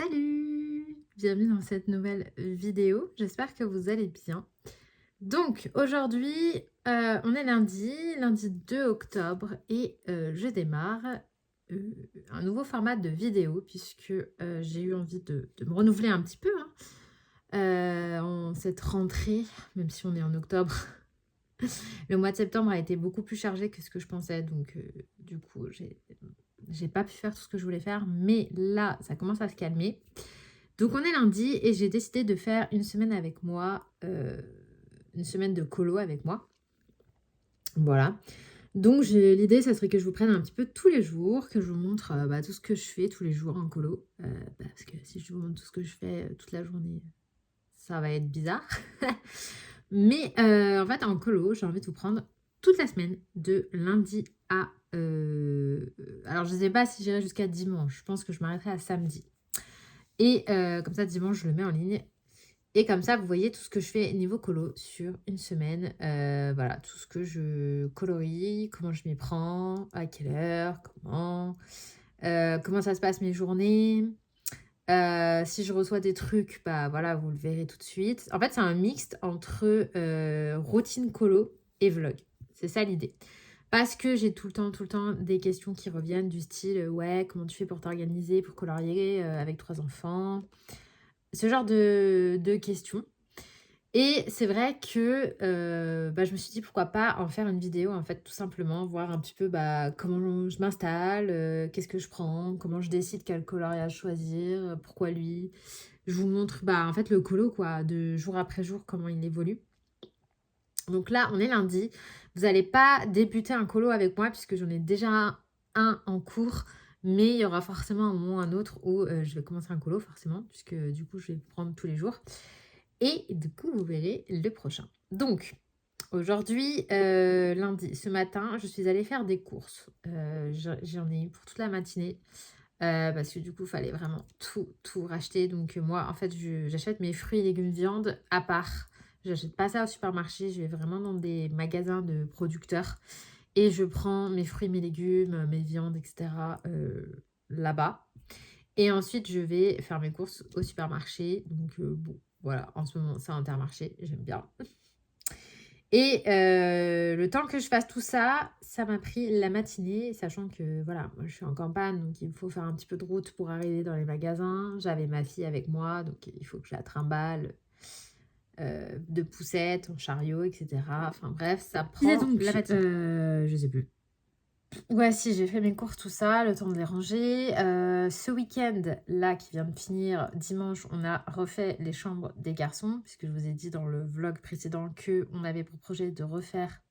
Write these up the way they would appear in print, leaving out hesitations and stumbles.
Salut! Bienvenue dans cette nouvelle vidéo. J'espère que vous allez bien. Donc aujourd'hui, on est lundi 2 octobre et je démarre un nouveau format de vidéo puisque j'ai eu envie de me renouveler un petit peu hein, en cette rentrée, même si on est en octobre. Le mois de septembre a été beaucoup plus chargé que ce que je pensais, donc du coup, j'ai pas pu faire tout ce que je voulais faire, mais là, ça commence à se calmer. Donc on est lundi et j'ai décidé de faire une semaine avec moi, une semaine de colo avec moi. Voilà. Donc l'idée, ça serait que je vous prenne un petit peu tous les jours, que je vous montre tout ce que je fais tous les jours en colo. Parce que si je vous montre tout ce que je fais toute la journée, ça va être bizarre. Mais en fait, en colo, j'ai envie de vous prendre toute la semaine, de lundi à... alors, je ne sais pas si j'irai jusqu'à dimanche. Je pense que je m'arrêterai à samedi. Et comme ça, dimanche, je le mets en ligne. Et comme ça, vous voyez tout ce que je fais niveau colo sur une semaine. Voilà, tout ce que je colorie, comment je m'y prends, à quelle heure, comment ça se passe mes journées. Si je reçois des trucs, bah voilà, vous le verrez tout de suite. En fait, c'est un mixte entre routine colo et vlog. C'est ça l'idée. Parce que j'ai tout le temps des questions qui reviennent du style ouais, comment tu fais pour t'organiser, pour colorier avec 3 enfants. Ce genre de questions. Et c'est vrai que je me suis dit pourquoi pas en faire une vidéo en fait tout simplement, voir un petit peu comment je m'installe, qu'est-ce que je prends, comment je décide quel coloriage choisir, pourquoi lui. Je vous montre en fait le colo quoi, de jour après jour comment il évolue. Donc là on est lundi, vous n'allez pas débuter un colo avec moi puisque j'en ai déjà un en cours. Mais il y aura forcément un moment ou un autre où je vais commencer un colo forcément, puisque du coup je vais prendre tous les jours. Et du coup, vous verrez le prochain. Donc, aujourd'hui, lundi, ce matin, je suis allée faire des courses. J'en ai eu pour toute la matinée. Parce que du coup, il fallait vraiment tout racheter. Donc, moi, en fait, j'achète mes fruits et légumes viande à part. J'achète pas ça au supermarché. Je vais vraiment dans des magasins de producteurs. Et je prends mes fruits, mes légumes, mes viandes, etc. Là-bas. Et ensuite, je vais faire mes courses au supermarché. Donc, bon, voilà, en ce moment, c'est Intermarché, j'aime bien. Et le temps que je fasse tout ça, ça m'a pris la matinée, sachant que, voilà, moi, je suis en campagne, donc il me faut faire un petit peu de route pour arriver dans les magasins. J'avais ma fille avec moi, donc il faut que je la trimballe de poussette, en chariot, etc. Enfin bref, ça prend donc, la matinée. Je sais plus. Ouais, si, j'ai fait mes courses, tout ça, le temps de les ranger. Ce week-end, là, qui vient de finir, dimanche, on a refait les chambres des garçons, puisque je vous ai dit dans le vlog précédent qu'on avait pour projet de refaire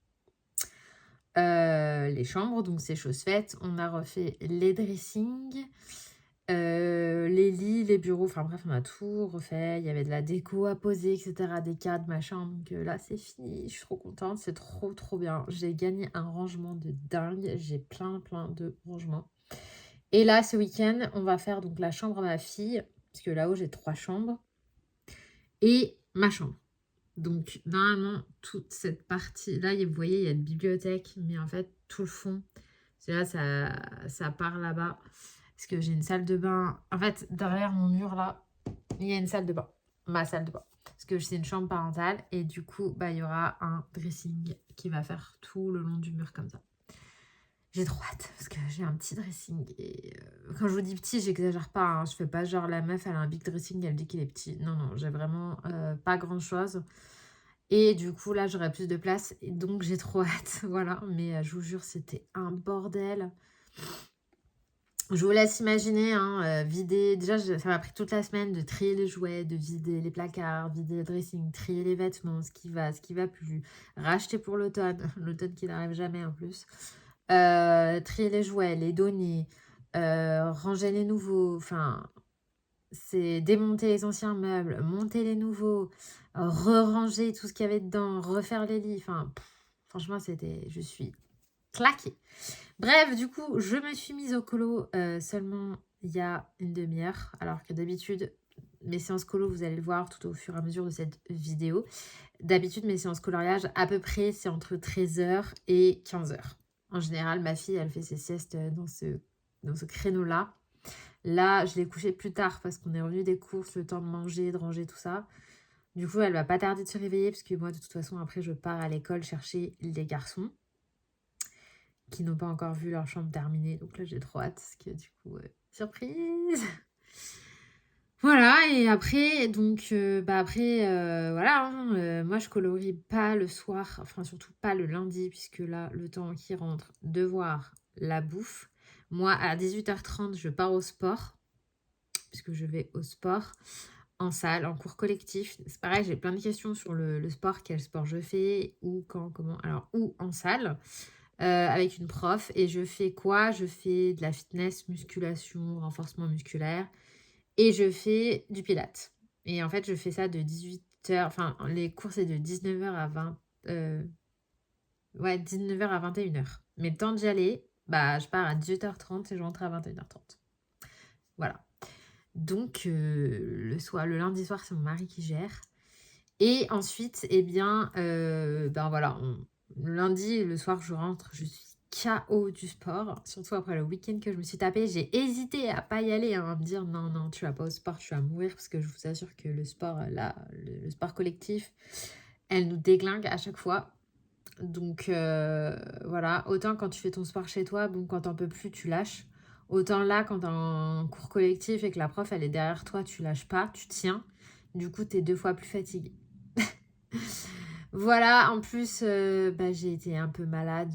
les chambres, donc c'est chose faite. On a refait les dressings, les lits, les bureaux, enfin bref, on a tout refait. Il y avait de la déco à poser, etc., des cadres, machin. Donc là, c'est fini. Je suis trop contente. C'est trop bien. J'ai gagné un rangement de dingue. J'ai plein de rangements. Et là, ce week-end, on va faire donc la chambre à ma fille, parce que là-haut, j'ai 3 chambres, et ma chambre. Donc, normalement, toute cette partie, là, vous voyez, il y a une bibliothèque, mais en fait, tout le fond, c'est là, ça part là-bas. Parce que j'ai une salle de bain. En fait, derrière mon mur, là, il y a une salle de bain. Ma salle de bain. Parce que c'est une chambre parentale. Et du coup, il y aura un dressing qui va faire tout le long du mur comme ça. J'ai trop hâte parce que j'ai un petit dressing. Et quand je vous dis petit, j'exagère pas. Hein. Je fais pas genre la meuf, elle a un big dressing, elle dit qu'il est petit. Non, j'ai vraiment pas grand chose. Et du coup, là, j'aurai plus de place. Et donc, j'ai trop hâte. Voilà. Mais je vous jure, c'était un bordel. Je vous laisse imaginer, hein, vider. Déjà, ça m'a pris toute la semaine de trier les jouets, de vider les placards, vider le dressing, trier les vêtements, ce qui va plus. Racheter pour l'automne. L'automne qui n'arrive jamais en plus. Trier les jouets, les donner, ranger les nouveaux. Enfin, c'est démonter les anciens meubles, monter les nouveaux, re-ranger tout ce qu'il y avait dedans, refaire les lits. Enfin, franchement, je suis claquée. Bref, du coup, je me suis mise au colo seulement il y a une demi-heure, alors que d'habitude, mes séances colo, vous allez le voir tout au fur et à mesure de cette vidéo. D'habitude, mes séances coloriage, à peu près, c'est entre 13h et 15h. En général, ma fille, elle fait ses siestes dans ce créneau-là. Là, je l'ai couchée plus tard parce qu'on est revenu des courses, le temps de manger, de ranger, tout ça. Du coup, elle va pas tarder de se réveiller parce que moi, de toute façon, après, je pars à l'école chercher les garçons qui n'ont pas encore vu leur chambre terminée. Donc là, j'ai trop hâte parce que du coup, surprise. Voilà, et après, donc, voilà, hein, moi je colorie pas le soir, enfin surtout pas le lundi, puisque là, le temps qui rentre, devoir, la bouffe. Moi, à 18h30, je pars au sport, puisque je vais au sport, en salle, en cours collectif. C'est pareil, j'ai plein de questions sur le sport, quel sport je fais, où, quand, comment, alors, où en salle, avec une prof, et je fais quoi? Je fais de la fitness, musculation, renforcement musculaire. Et je fais du pilates. Et en fait, je fais ça de 18h. Enfin, les cours, c'est de 19h à 20. Ouais, 19h à 21h. Mais le temps d'y aller, bah, je pars à 18h30 et je rentre à 21h30. Voilà. Donc, le lundi soir, c'est mon mari qui gère. Et ensuite, eh bien, ben voilà, le lundi, le soir, je rentre, je suis KO du sport, surtout après le week-end que je me suis tapé. J'ai hésité à pas y aller, hein, à me dire non, non, tu vas pas au sport, tu vas mourir, parce que je vous assure que le sport, là, le sport collectif, elle nous déglingue à chaque fois. Donc voilà, autant quand tu fais ton sport chez toi, bon, quand t'en peux plus, tu lâches. Autant là, quand t'es en cours collectif et que la prof, elle est derrière toi, tu lâches pas, tu tiens. Du coup, t'es 2 fois plus fatigué. Voilà, en plus, j'ai été un peu malade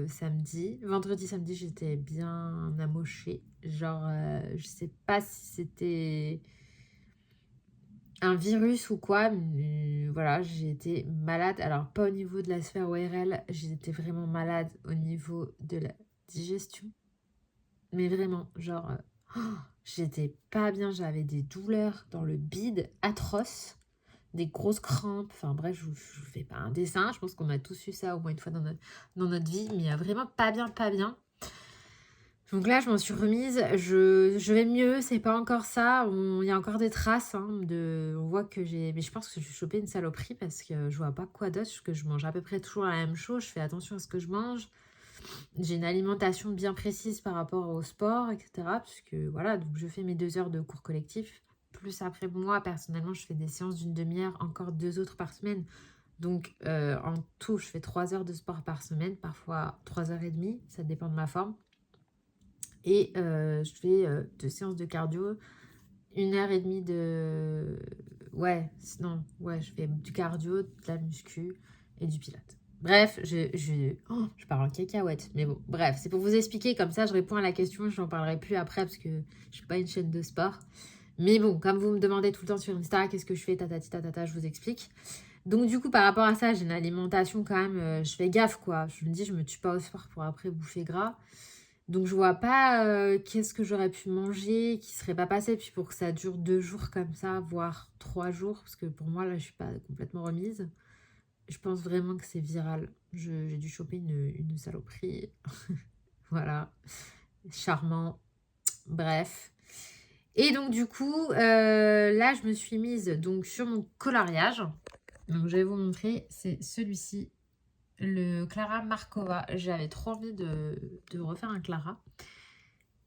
samedi. Vendredi, samedi, j'étais bien amochée. Genre, je sais pas si c'était un virus ou quoi, mais voilà, j'ai été malade. Alors, pas au niveau de la sphère ORL, j'étais vraiment malade au niveau de la digestion. Mais vraiment, genre, j'étais pas bien, j'avais des douleurs dans le bide atroces, des grosses crampes. Enfin bref, je vous fais pas un dessin, je pense qu'on a tous eu ça au moins une fois dans notre vie, mais vraiment pas bien, pas bien. Donc là, je m'en suis remise, je vais mieux, c'est pas encore ça, il y a encore des traces, hein, on voit que j'ai... Mais je pense que j'ai chopé une saloperie parce que je vois pas quoi d'autre, que je mange à peu près toujours la même chose, je fais attention à ce que je mange. J'ai une alimentation bien précise par rapport au sport, etc. Parce que voilà, donc je fais mes 2 heures de cours collectif. Plus après, moi, personnellement, je fais des séances d'une demi-heure, encore 2 autres par semaine. Donc, en tout, je fais 3 heures de sport par semaine, parfois 3h30, ça dépend de ma forme. Et je fais 2 séances de cardio, 1h30 de... je fais du cardio, de la muscu et du pilates. Bref, je parle en cacahuète, mais bon, bref, c'est pour vous expliquer, comme ça je réponds à la question, je n'en parlerai plus après parce que je suis pas une chaîne de sport. Mais bon, comme vous me demandez tout le temps sur Insta, qu'est-ce que je fais, tatata, je vous explique. Donc du coup, par rapport à ça, j'ai une alimentation quand même, je fais gaffe quoi. Je me dis, je me tue pas au sport pour après bouffer gras. Donc je vois pas qu'est-ce que j'aurais pu manger qui serait pas passé, puis pour que ça dure 2 jours comme ça, voire 3 jours, parce que pour moi là je suis pas complètement remise. Je pense vraiment que c'est viral. J'ai dû choper une saloperie. Voilà. Charmant. Bref. Et donc du coup, là je me suis mise donc sur mon coloriage. Donc je vais vous montrer, c'est celui-ci. Le Clara Markova. J'avais trop envie de refaire un Clara.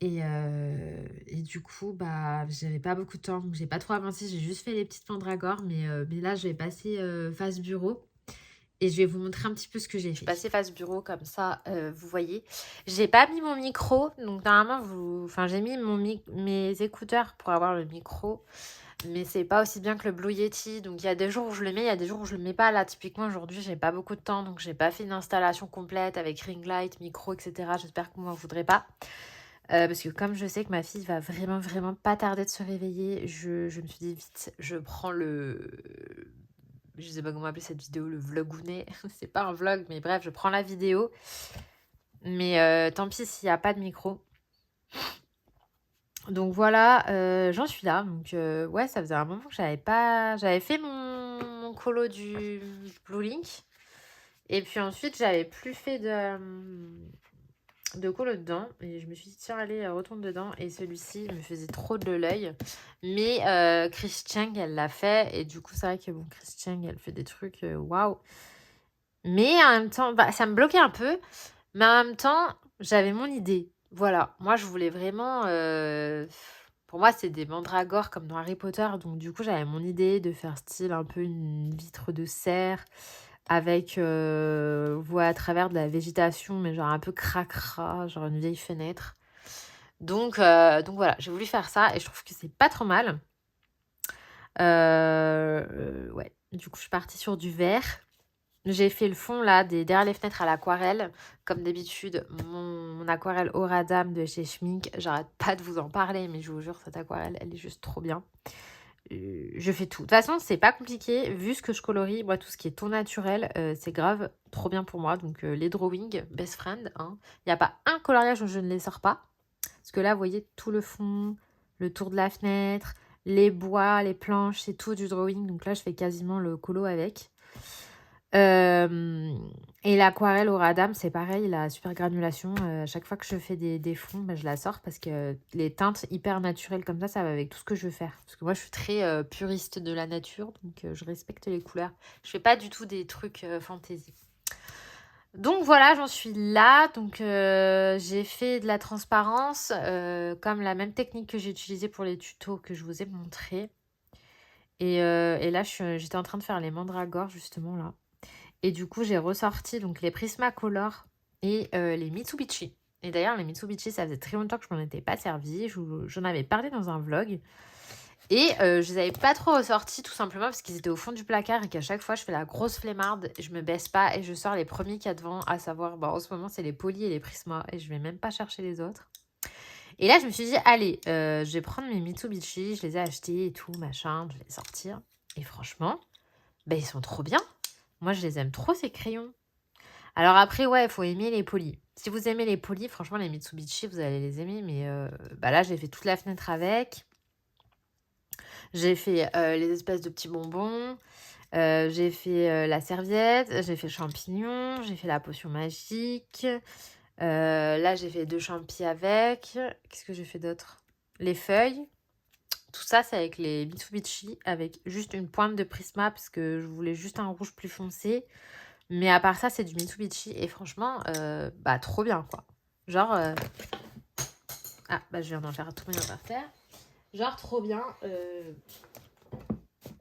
Et du coup, j'avais pas beaucoup de temps, donc j'ai pas trop avancé. J'ai juste fait les petites mandragores, mais là, je vais passer face bureau. Et je vais vous montrer un petit peu ce que j'ai fait. Je vais passer face bureau, comme ça, vous voyez. J'ai pas mis mon micro, donc normalement, j'ai mis mes écouteurs pour avoir le micro. Mais c'est pas aussi bien que le Blue Yeti. Donc il y a des jours où je le mets, il y a des jours où je le mets pas. Là, typiquement, aujourd'hui, j'ai pas beaucoup de temps, donc j'ai pas fait une installation complète avec ring light, micro, etc. J'espère que vous m'en voudrez pas. Parce que comme je sais que ma fille va vraiment, vraiment pas tarder de se réveiller, je me suis dit vite, je prends je sais pas comment appeler cette vidéo, le vlogounet. C'est pas un vlog, mais bref, je prends la vidéo. Mais tant pis s'il n'y a pas de micro. Donc voilà, j'en suis là. Donc ouais, ça faisait un moment que j'avais fait mon colo du Blue Link. Et puis ensuite, j'avais plus fait de colo dedans. Et je me suis dit, tiens, allez, retourne dedans. Et celui-ci me faisait trop de l'œil. Mais Chris Cheng, elle l'a fait. Et du coup, c'est vrai que bon, Chris Cheng, elle fait des trucs waouh. Mais en même temps, ça me bloquait un peu. Mais en même temps, j'avais mon idée. Voilà, moi je voulais vraiment pour moi, c'est des mandragores comme dans Harry Potter. Donc, du coup, j'avais mon idée de faire style un peu une vitre de serre avec, voie à travers de la végétation, mais genre un peu cracra, genre une vieille fenêtre. Donc voilà, j'ai voulu faire ça et je trouve que c'est pas trop mal. Ouais, du coup, je suis partie sur du vert. J'ai fait le fond là, derrière les fenêtres à l'aquarelle. Comme d'habitude, mon aquarelle Aura d'âme de chez Schmink. J'arrête pas de vous en parler, mais je vous jure, cette aquarelle, elle est juste trop bien. Je fais tout. De toute façon, c'est pas compliqué. Vu ce que je colorie, moi, tout ce qui est ton naturel, c'est grave trop bien pour moi. Donc, les drawings, best friend. Hein. Il n'y a pas un coloriage où je ne les sors pas. Parce que là, vous voyez, tout le fond, le tour de la fenêtre, les bois, les planches, c'est tout du drawing. Donc là, je fais quasiment le colo avec. Et l'aquarelle au radam, c'est pareil, la super granulation. À chaque fois que je fais des fonds, bah, je la sors parce que les teintes hyper naturelles comme ça va avec tout ce que je veux faire. Parce que moi, je suis très puriste de la nature, donc je respecte les couleurs. Je fais pas du tout des trucs fantaisie. Donc voilà, j'en suis là. Donc j'ai fait de la transparence, comme la même technique que j'ai utilisée pour les tutos que je vous ai montré. Et là, j'étais en train de faire les mandragores justement là. Et du coup, j'ai ressorti donc les Prismacolor et les Mitsubishi. Et d'ailleurs, les Mitsubishi, ça faisait très longtemps que je m'en étais pas servi. J'en avais parlé dans un vlog. Et je les avais pas trop ressortis tout simplement parce qu'ils étaient au fond du placard et qu'à chaque fois, je fais la grosse flemmarde. Je me baisse pas et je sors les premiers qu'il y a devant, à savoir, en ce moment, c'est les Poly et les Prisma. Et je vais même pas chercher les autres. Et là, je me suis dit, allez, je vais prendre mes Mitsubishi. Je les ai achetés et tout, machin. Je vais les sortir. Et franchement, ils sont trop bien. Moi, je les aime trop, ces crayons. Alors après, ouais, il faut aimer les polis. Si vous aimez les polis, franchement, les Mitsubishi, vous allez les aimer. Mais là, j'ai fait toute la fenêtre avec. J'ai fait les espèces de petits bonbons. J'ai fait la serviette. J'ai fait le champignon. J'ai fait la potion magique. Là, j'ai fait 2 champis avec. Qu'est-ce que j'ai fait d'autre? Les feuilles. Tout ça, c'est avec les Mitsubishi, avec juste une pointe de Prisma, parce que je voulais juste un rouge plus foncé. Mais à part ça, c'est du Mitsubishi. Et franchement, trop bien, quoi. Genre... Ah, je viens d'en faire tout bien par terre. Genre, trop bien. Je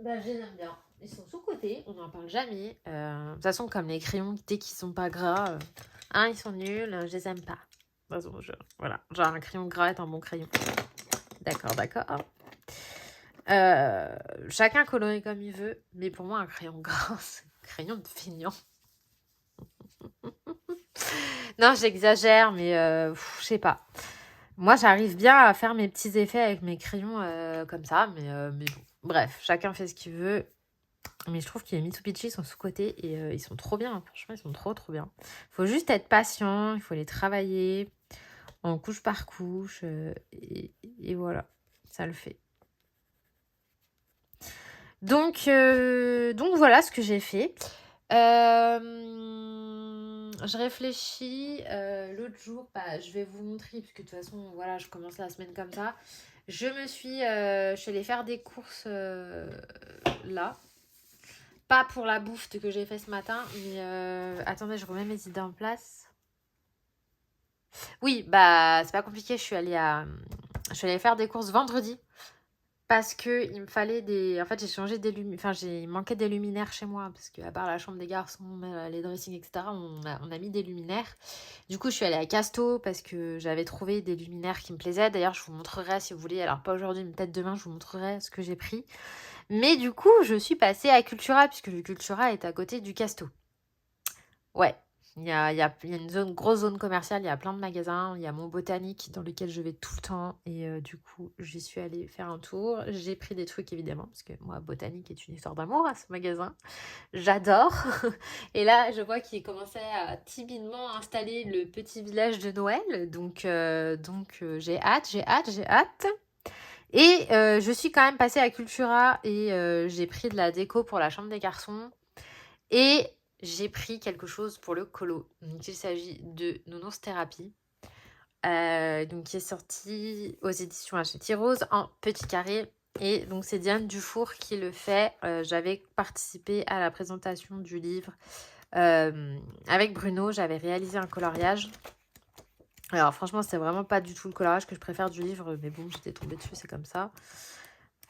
les aime bien. Ils sont sous-cotés, on n'en parle jamais. De toute façon, comme les crayons, dès qu'ils sont pas gras, ils sont nuls, je les aime pas. De toute façon, voilà. Genre, un crayon gras est un bon crayon. D'accord. Chacun colorie comme il veut. Mais pour moi, un crayon gras, c'est un crayon de feignant. Non, j'exagère, mais je sais pas. Moi, j'arrive bien à faire mes petits effets avec mes crayons comme ça, mais bon. Bref, chacun fait ce qu'il veut. Mais je trouve que les Mitsubishi sont sous-cotés et ils sont trop bien. Franchement, ils sont trop bien. Il faut juste être patient, il faut les travailler en couche par couche. Et voilà, ça le fait. Donc voilà ce que j'ai fait. Je réfléchis. L'autre jour, je vais vous montrer, parce que de toute façon, voilà, je commence la semaine comme ça. Je suis allée faire des courses là. Pas pour la bouffe que j'ai fait ce matin, mais attendez, je remets mes idées en place. Oui, c'est pas compliqué, je suis allée faire des courses vendredi. Parce que il me fallait des... En fait, j'ai changé des luminaires. Enfin, il manquait des luminaires chez moi. Parce qu'à part la chambre des garçons, les dressings, etc., on a mis des luminaires. Du coup, je suis allée à Casto parce que j'avais trouvé des luminaires qui me plaisaient. D'ailleurs, je vous montrerai si vous voulez. Alors, pas aujourd'hui, mais peut-être demain, je vous montrerai ce que j'ai pris. Mais du coup, je suis passée à Cultura, puisque le Cultura est à côté du Casto. Ouais. Il y a une grosse zone commerciale, il y a plein de magasins, il y a mon botanique dans lequel je vais tout le temps et du coup j'y suis allée faire un tour. J'ai pris des trucs évidemment parce que moi botanique est une histoire d'amour à ce magasin. J'adore. Et là je vois qu'il commençait à timidement installer le petit village de Noël donc j'ai hâte. Et je suis quand même passée à Cultura et j'ai pris de la déco pour la chambre des garçons et j'ai pris quelque chose pour le colo. Donc, il s'agit de Nounours Thérapie, donc qui est sorti aux éditions Hachette Rose en petit carré. Et donc, c'est Diane Dufour qui le fait. J'avais participé à la présentation du livre avec Bruno. J'avais réalisé un coloriage. Alors franchement, c'était vraiment pas du tout le coloriage que je préfère du livre, mais bon, j'étais tombée dessus, c'est comme ça.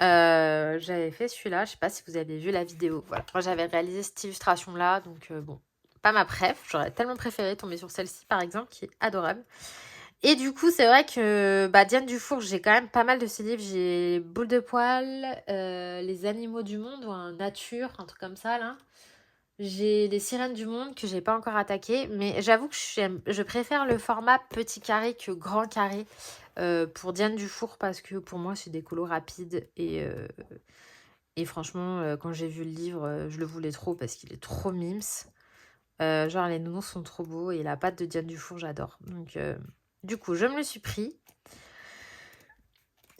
J'avais fait celui-là, je sais pas si vous avez vu la vidéo. Voilà, moi j'avais réalisé cette illustration-là, donc bon, pas ma préf. J'aurais tellement préféré tomber sur celle-ci, par exemple, qui est adorable. Et du coup, c'est vrai que Diane Dufour, j'ai quand même pas mal de ses livres. J'ai Boule de poil, Les animaux du monde, ou un nature, un truc comme ça, là. J'ai Les sirènes du monde que j'ai pas encore attaqué, mais j'avoue que je préfère le format petit carré que grand carré pour Diane Dufour parce que pour moi c'est des colos rapides et franchement quand j'ai vu le livre je le voulais trop parce qu'il est trop mimes. Genre les nounours sont trop beaux et la pâte de Diane Dufour j'adore. Donc du coup je me le suis pris.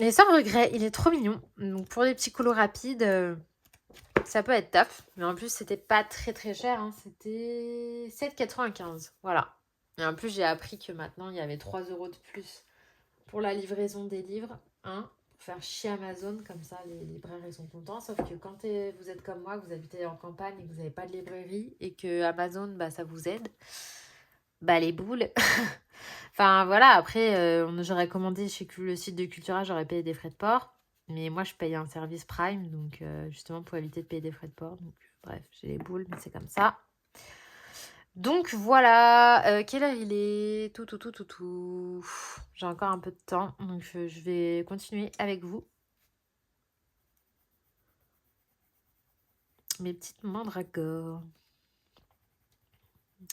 Et sans regret, il est trop mignon. Donc pour les petits colos rapides... ça peut être top, mais en plus c'était pas très très cher, hein. C'était 7,95. Voilà. Et en plus j'ai appris que maintenant il y avait 3 € de plus pour la livraison des livres, hein, pour faire chier Amazon, comme ça les libraires ils sont contents. Sauf que quand vous êtes comme moi, que vous habitez en campagne et que vous n'avez pas de librairie et que Amazon ça vous aide, les boules. Enfin voilà, après j'aurais commandé chez le site de Cultura, j'aurais payé des frais de port. Mais moi, je paye un service Prime, donc justement pour éviter de payer des frais de port. Donc, bref, j'ai les boules, mais c'est comme ça. Donc voilà, quelle heure il est? Tout. J'ai encore un peu de temps, donc je vais continuer avec vous. Mes petites mandragores.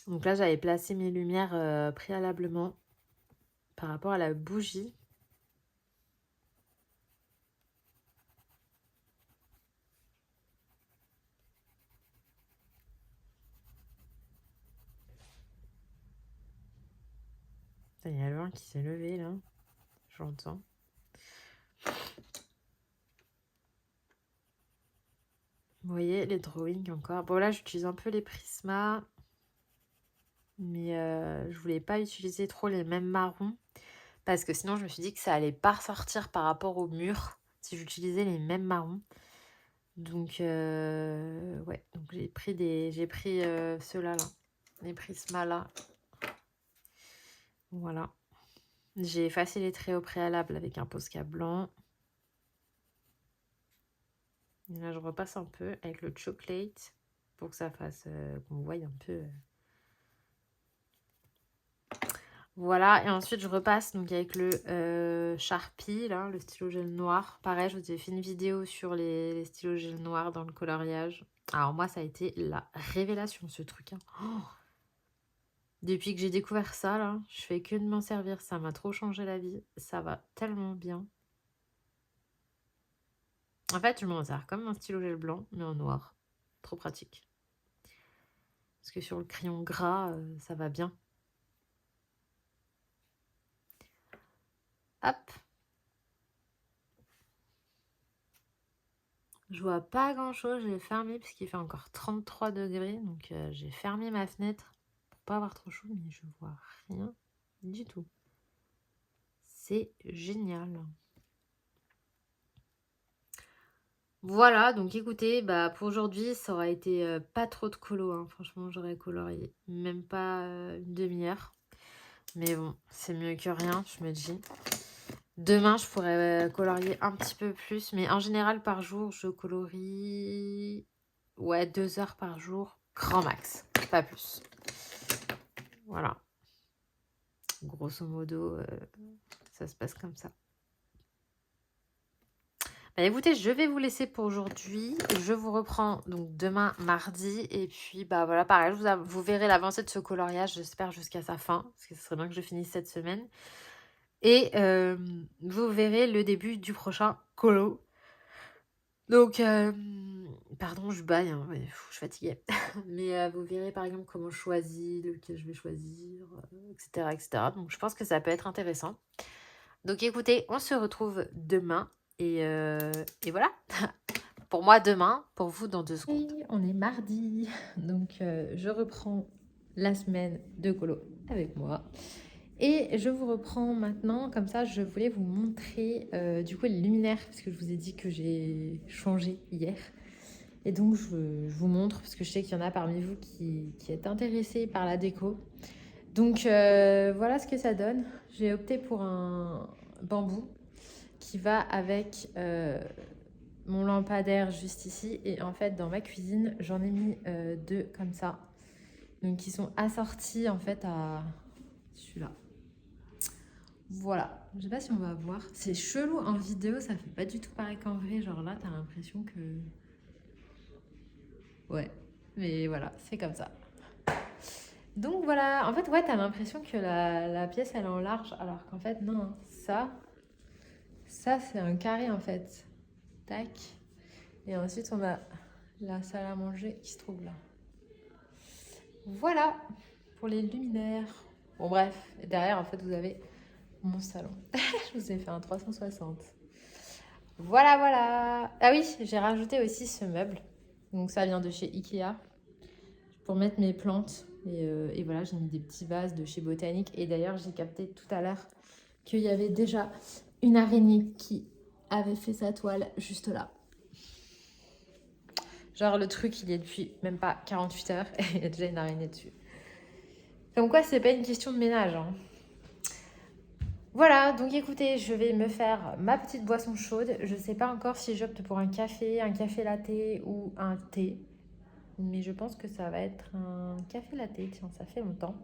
Donc là, j'avais placé mes lumières préalablement par rapport à la bougie. Il y a le vent qui s'est levé là, j'entends. Vous voyez les drawings encore. Bon là, j'utilise un peu les Prisma. Mais je voulais pas utiliser trop les mêmes marrons. Parce que sinon, je me suis dit que ça allait pas ressortir par rapport au mur. Si j'utilisais les mêmes marrons. Donc, ouais. Donc, j'ai pris ceux-là, là. Les Prisma, là. Voilà. J'ai effacé les traits au préalable avec un Posca blanc. Et là, je repasse un peu avec le chocolate. Pour que ça fasse... qu'on voie un peu... Voilà, et ensuite je repasse donc avec le Sharpie, là, le stylo gel noir. Pareil, je vous ai fait une vidéo sur les stylos gel noirs dans le coloriage. Alors moi, ça a été la révélation, ce truc, hein. Oh, depuis que j'ai découvert ça, là, je fais que de m'en servir. Ça m'a trop changé la vie. Ça va tellement bien. En fait, je m'en sers comme un stylo gel blanc, mais en noir. Trop pratique. Parce que sur le crayon gras, ça va bien. Hop. Je vois pas grand chose, j'ai fermé parce qu'il fait encore 33 degrés. Donc j'ai fermé ma fenêtre pour pas avoir trop chaud, mais je vois rien du tout. C'est génial. Voilà, donc écoutez, pour aujourd'hui, ça aurait été pas trop de colo, hein. Franchement, j'aurais colorié même pas une demi-heure. Mais bon, c'est mieux que rien, je me dis. Demain, je pourrais colorier un petit peu plus. Mais en général, par jour, je colorie... Ouais, 2 heures par jour. Grand max. Pas plus. Voilà. Grosso modo, ça se passe comme ça. Écoutez, je vais vous laisser pour aujourd'hui. Je vous reprends donc demain, mardi. Et puis, voilà, pareil, vous verrez l'avancée de ce coloriage, j'espère, jusqu'à sa fin. Parce que ce serait bien que je finisse cette semaine. Et vous verrez le début du prochain colo. Donc, pardon, je baille, hein, ouais, je suis fatiguée. Mais vous verrez par exemple comment je choisis, lequel je vais choisir, etc., etc. Donc, je pense que ça peut être intéressant. Donc, écoutez, on se retrouve demain. Et voilà. Pour moi, demain. Pour vous, dans 2 secondes. Oui, on est mardi. Donc, je reprends la semaine de colo avec moi. Et je vous reprends maintenant, comme ça je voulais vous montrer du coup les luminaires, parce que je vous ai dit que j'ai changé hier. Et donc je vous montre, parce que je sais qu'il y en a parmi vous qui êtes intéressés par la déco. Donc voilà ce que ça donne. J'ai opté pour un bambou qui va avec mon lampadaire juste ici. Et en fait, dans ma cuisine, j'en ai mis deux comme ça. Donc qui sont assortis en fait à celui-là. Voilà, je sais pas si on va voir. C'est chelou en vidéo, ça fait pas du tout pareil qu'en vrai. Genre là, t'as l'impression que... Ouais, mais voilà, c'est comme ça. Donc voilà, en fait, ouais, t'as l'impression que la pièce, elle est en large, alors qu'en fait, non. Hein. Ça c'est un carré, en fait. Tac. Et ensuite, on a la salle à manger qui se trouve là. Voilà, pour les luminaires. Bon, bref, et derrière, en fait, vous avez mon salon. Je vous ai fait un 360. Voilà, voilà. Ah oui, j'ai rajouté aussi ce meuble. Donc ça vient de chez Ikea pour mettre mes plantes. Et voilà, j'ai mis des petits vases de chez Botanique. Et d'ailleurs, j'ai capté tout à l'heure qu'il y avait déjà une araignée qui avait fait sa toile juste là. Genre le truc, il y est depuis même pas 48 heures et il y a déjà une araignée dessus. Comme quoi, c'est pas une question de ménage. Hein. Voilà, donc écoutez, je vais me faire ma petite boisson chaude. Je sais pas encore si j'opte pour un café latte ou un thé. Mais je pense que ça va être un café latte, tiens, ça fait longtemps.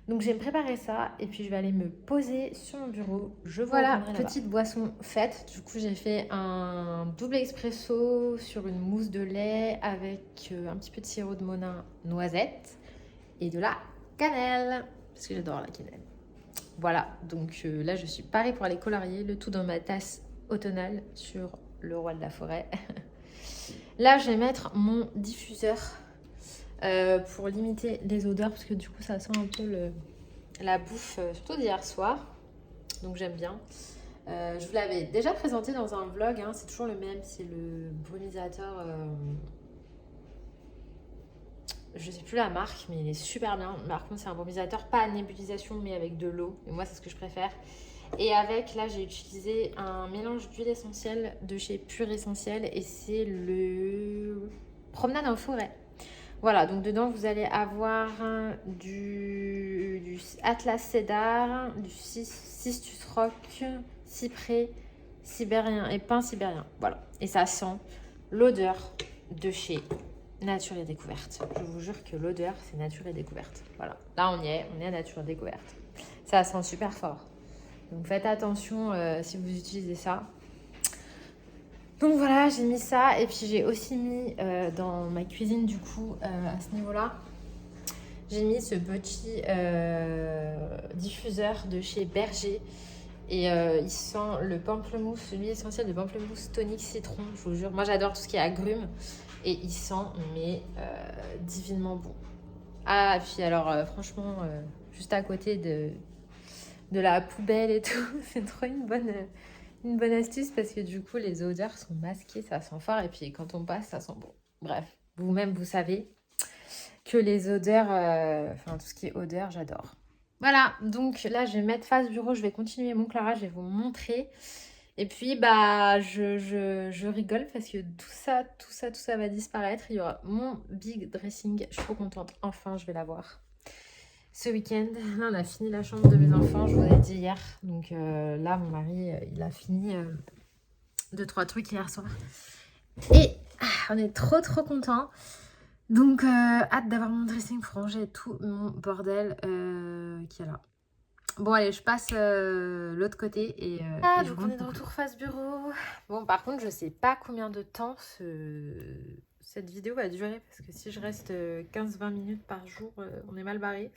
Donc je vais me préparer ça et puis je vais aller me poser sur mon bureau. Je vous voilà, petite boisson faite. Du coup, j'ai fait un double expresso sur une mousse de lait avec un petit peu de sirop de monin noisette et de la cannelle parce que j'adore la cannelle. Voilà, donc là je suis parée pour aller colorier, le tout dans ma tasse automnale sur le roi de la forêt. Là, je vais mettre mon diffuseur pour limiter les odeurs parce que du coup, ça sent un peu la bouffe, surtout d'hier soir. Donc, j'aime bien. Je vous l'avais déjà présenté dans un vlog, hein, c'est toujours le même, c'est le brumisateur. Je sais plus la marque, mais il est super bien. Par contre, c'est un brumisateur pas à nébulisation, mais avec de l'eau. Et moi, c'est ce que je préfère. Et avec, là, j'ai utilisé un mélange d'huile essentielle de chez Pure Essentiel. Et c'est le Promenade en forêt. Voilà, donc dedans, vous allez avoir du Atlas Cédar, du Cistus Rock, Cyprès, Sibérien et Pin Sibérien. Voilà, et ça sent l'odeur de chez Nature et Découverte. Je vous jure que l'odeur, c'est Nature et Découverte. Voilà, là on est à Nature et Découverte. Ça sent super fort. Donc faites attention si vous utilisez ça. Donc voilà, j'ai mis ça et puis j'ai aussi mis dans ma cuisine du coup à ce niveau-là, j'ai mis ce petit diffuseur de chez Berger et il sent le pamplemousse, l'huile essentielle de pamplemousse tonique citron, je vous jure. Moi j'adore tout ce qui est agrumes et il sent mais divinement bon. Ah, et puis alors franchement, juste à côté de la poubelle et tout, c'est trop une bonne astuce parce que du coup les odeurs sont masquées, ça sent fort et puis quand on passe ça sent bon. Bref, vous-même vous savez que les odeurs, enfin tout ce qui est odeur, j'adore. Voilà, donc là je vais mettre face bureau, je vais continuer mon clarage, je vais vous montrer. Et puis bah je rigole parce que tout ça va disparaître. Il y aura mon big dressing, je suis trop contente, enfin je vais l'avoir. Ce week-end, là on a fini la chambre de mes enfants, je vous ai dit hier. Donc là mon mari il a fini 2-3 trucs hier soir. Et on est trop contents. Donc hâte d'avoir mon dressing pour ranger tout mon bordel qui est là. Bon allez, je passe l'autre côté et donc on est de retour face bureau. Bon par contre je sais pas combien de temps cette vidéo va durer parce que si je reste 15-20 minutes par jour, on est mal barré.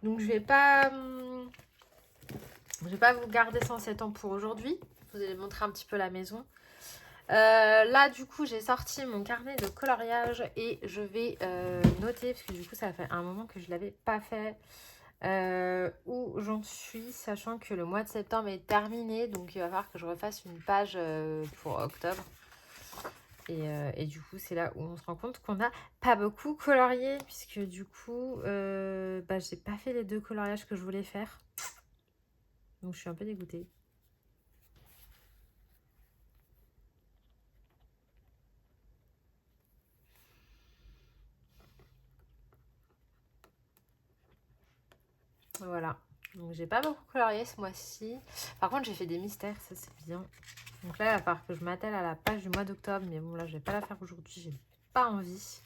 Donc je vais pas vous garder sans 7 ans pour aujourd'hui. Je vous allez montrer un petit peu la maison. Là du coup j'ai sorti mon carnet de coloriage et je vais noter parce que du coup ça fait un moment que je l'avais pas fait où j'en suis, sachant que le mois de septembre est terminé, donc il va falloir que je refasse une page pour octobre. Et du coup c'est là où on se rend compte qu'on n'a pas beaucoup colorié puisque du coup j'ai pas fait les 2 coloriages que je voulais faire, donc je suis un peu dégoûtée. Voilà. Donc j'ai pas beaucoup colorié ce mois-ci. Par contre j'ai fait des mystères, ça c'est bien. Donc là il va falloir que je m'attelle à la page du mois d'octobre. Mais bon là je vais pas la faire aujourd'hui, j'ai pas envie.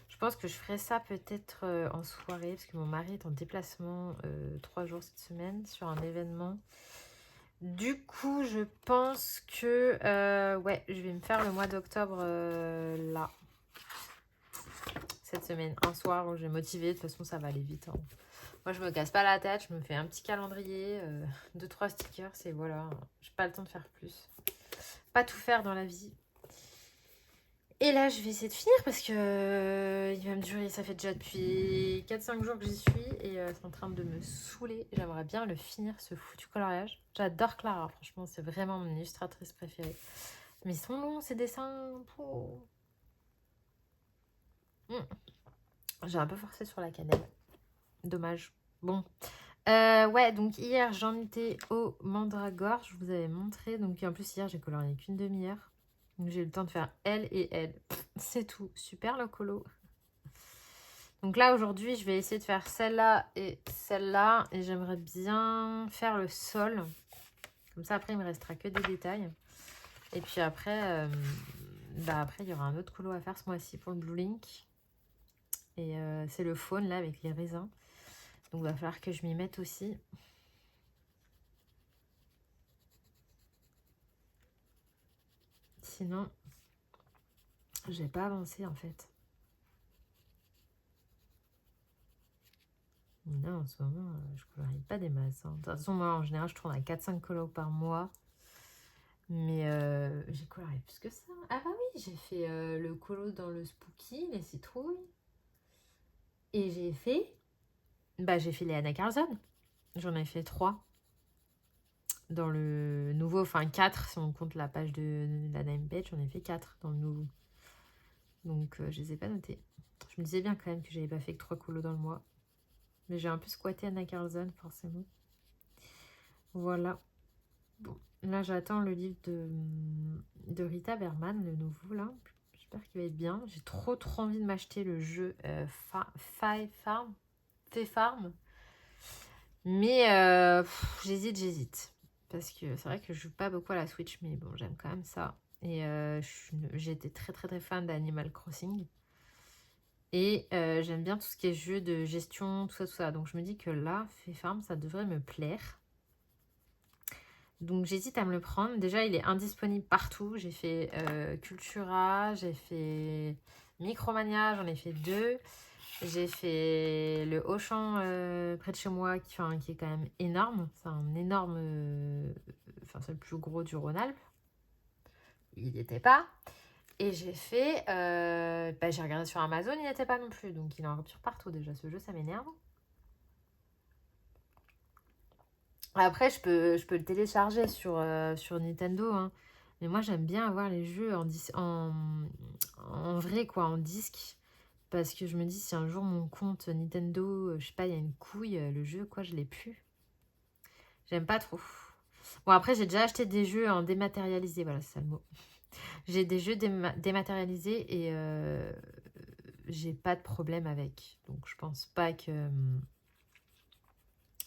Je pense que je ferai ça peut-être en soirée. Parce que mon mari est en déplacement 3 jours cette semaine sur un événement. Du coup je pense que ouais, je vais me faire le mois d'octobre là. Cette semaine, un soir où je vais motiver. De toute façon ça va aller vite hein. Moi, je me casse pas la tête, je me fais un petit calendrier, 2-3 stickers et voilà. J'ai pas le temps de faire plus. Pas tout faire dans la vie. Et là, je vais essayer de finir parce que il va me durer. Ça fait déjà depuis 4-5 jours que j'y suis et c'est en train de me saouler. J'aimerais bien le finir, ce foutu coloriage. J'adore Clara, franchement, c'est vraiment mon illustratrice préférée. Mais ils sont longs, ces dessins. J'ai un peu forcé sur la cannelle. Dommage. Bon. Ouais, donc hier, j'en étais au Mandragore. Je vous avais montré. Donc en plus, hier, j'ai colorié qu'une demi-heure. Donc j'ai eu le temps de faire elle et elle. C'est tout. Super le colo. Donc là, aujourd'hui, je vais essayer de faire celle-là et celle-là. Et j'aimerais bien faire le sol. Comme ça, après, il me restera que des détails. Et puis après, après, il y aura un autre colo à faire ce mois-ci pour le Blue Link. Et c'est le faune, là, avec les raisins. Donc, il va falloir que je m'y mette aussi. Sinon, je vais pas avancer, en fait. Non, en ce moment, je colorie pas des masses. Hein. De toute façon, moi, en général, je tourne à 4-5 colos par mois. Mais j'ai colorié plus que ça. Ah bah oui, j'ai fait le colo dans le Spooky, les citrouilles. Et j'ai fait... Bah, j'ai fait les Anna Carlson. J'en ai fait 3. Dans le nouveau, enfin 4, si on compte la page de la name page, j'en ai fait 4 dans le nouveau. Donc, je les ai pas notés. Je me disais bien quand même que j'avais pas fait que 3 colos dans le mois. Mais j'ai un peu squatté Anna Carlson, forcément. Voilà. Bon, là, j'attends le livre de Rita Berman, le nouveau, là. J'espère qu'il va être bien. J'ai trop envie de m'acheter le jeu Fae Farm. Mais j'hésite. Parce que c'est vrai que je joue pas beaucoup à la Switch, mais bon, j'aime quand même ça. Et j'ai été très fan d'Animal Crossing. Et j'aime bien tout ce qui est jeu de gestion, tout ça. Donc je me dis que là, Fae Farm, ça devrait me plaire. Donc j'hésite à me le prendre. Déjà, il est indisponible partout. J'ai fait Cultura, j'ai fait Micromania, j'en ai fait 2. J'ai fait le Auchan près de chez moi qui est quand même énorme. C'est un énorme... c'est le plus gros du Rhône-Alpes. Il n'y était pas. Et j'ai fait... j'ai regardé sur Amazon, il n'y était pas non plus. Donc il est en rupture partout déjà. Ce jeu, ça m'énerve. Après, je peux le télécharger sur Nintendo, hein. Mais moi, j'aime bien avoir les jeux en vrai, quoi, en disque. Parce que je me dis, si un jour mon compte Nintendo, je sais pas, il y a une couille, le jeu, quoi, je l'ai plus. J'aime pas trop. Bon, après, j'ai déjà acheté des jeux en dématérialisé, voilà, c'est ça le mot. J'ai des jeux dématérialisés et j'ai pas de problème avec. Donc, je pense pas qu'il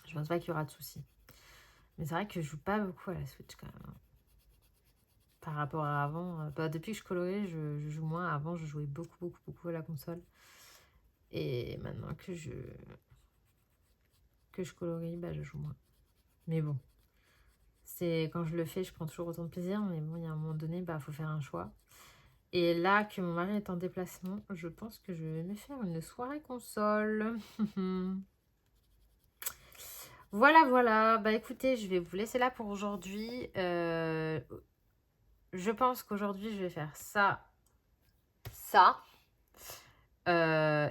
y aura de soucis. Mais c'est vrai que je joue pas beaucoup à la Switch quand même. Par rapport à avant. Depuis que je colorais, je joue moins. Avant, je jouais beaucoup à la console. Et maintenant que je colorie, je joue moins. Mais bon, c'est quand je le fais, je prends toujours autant de plaisir. Mais bon, il y a un moment donné, faut faire un choix. Et là que mon mari est en déplacement, je pense que je vais me faire une soirée console. Voilà. Bah écoutez, je vais vous laisser là pour aujourd'hui. Je pense qu'aujourd'hui, je vais faire ça.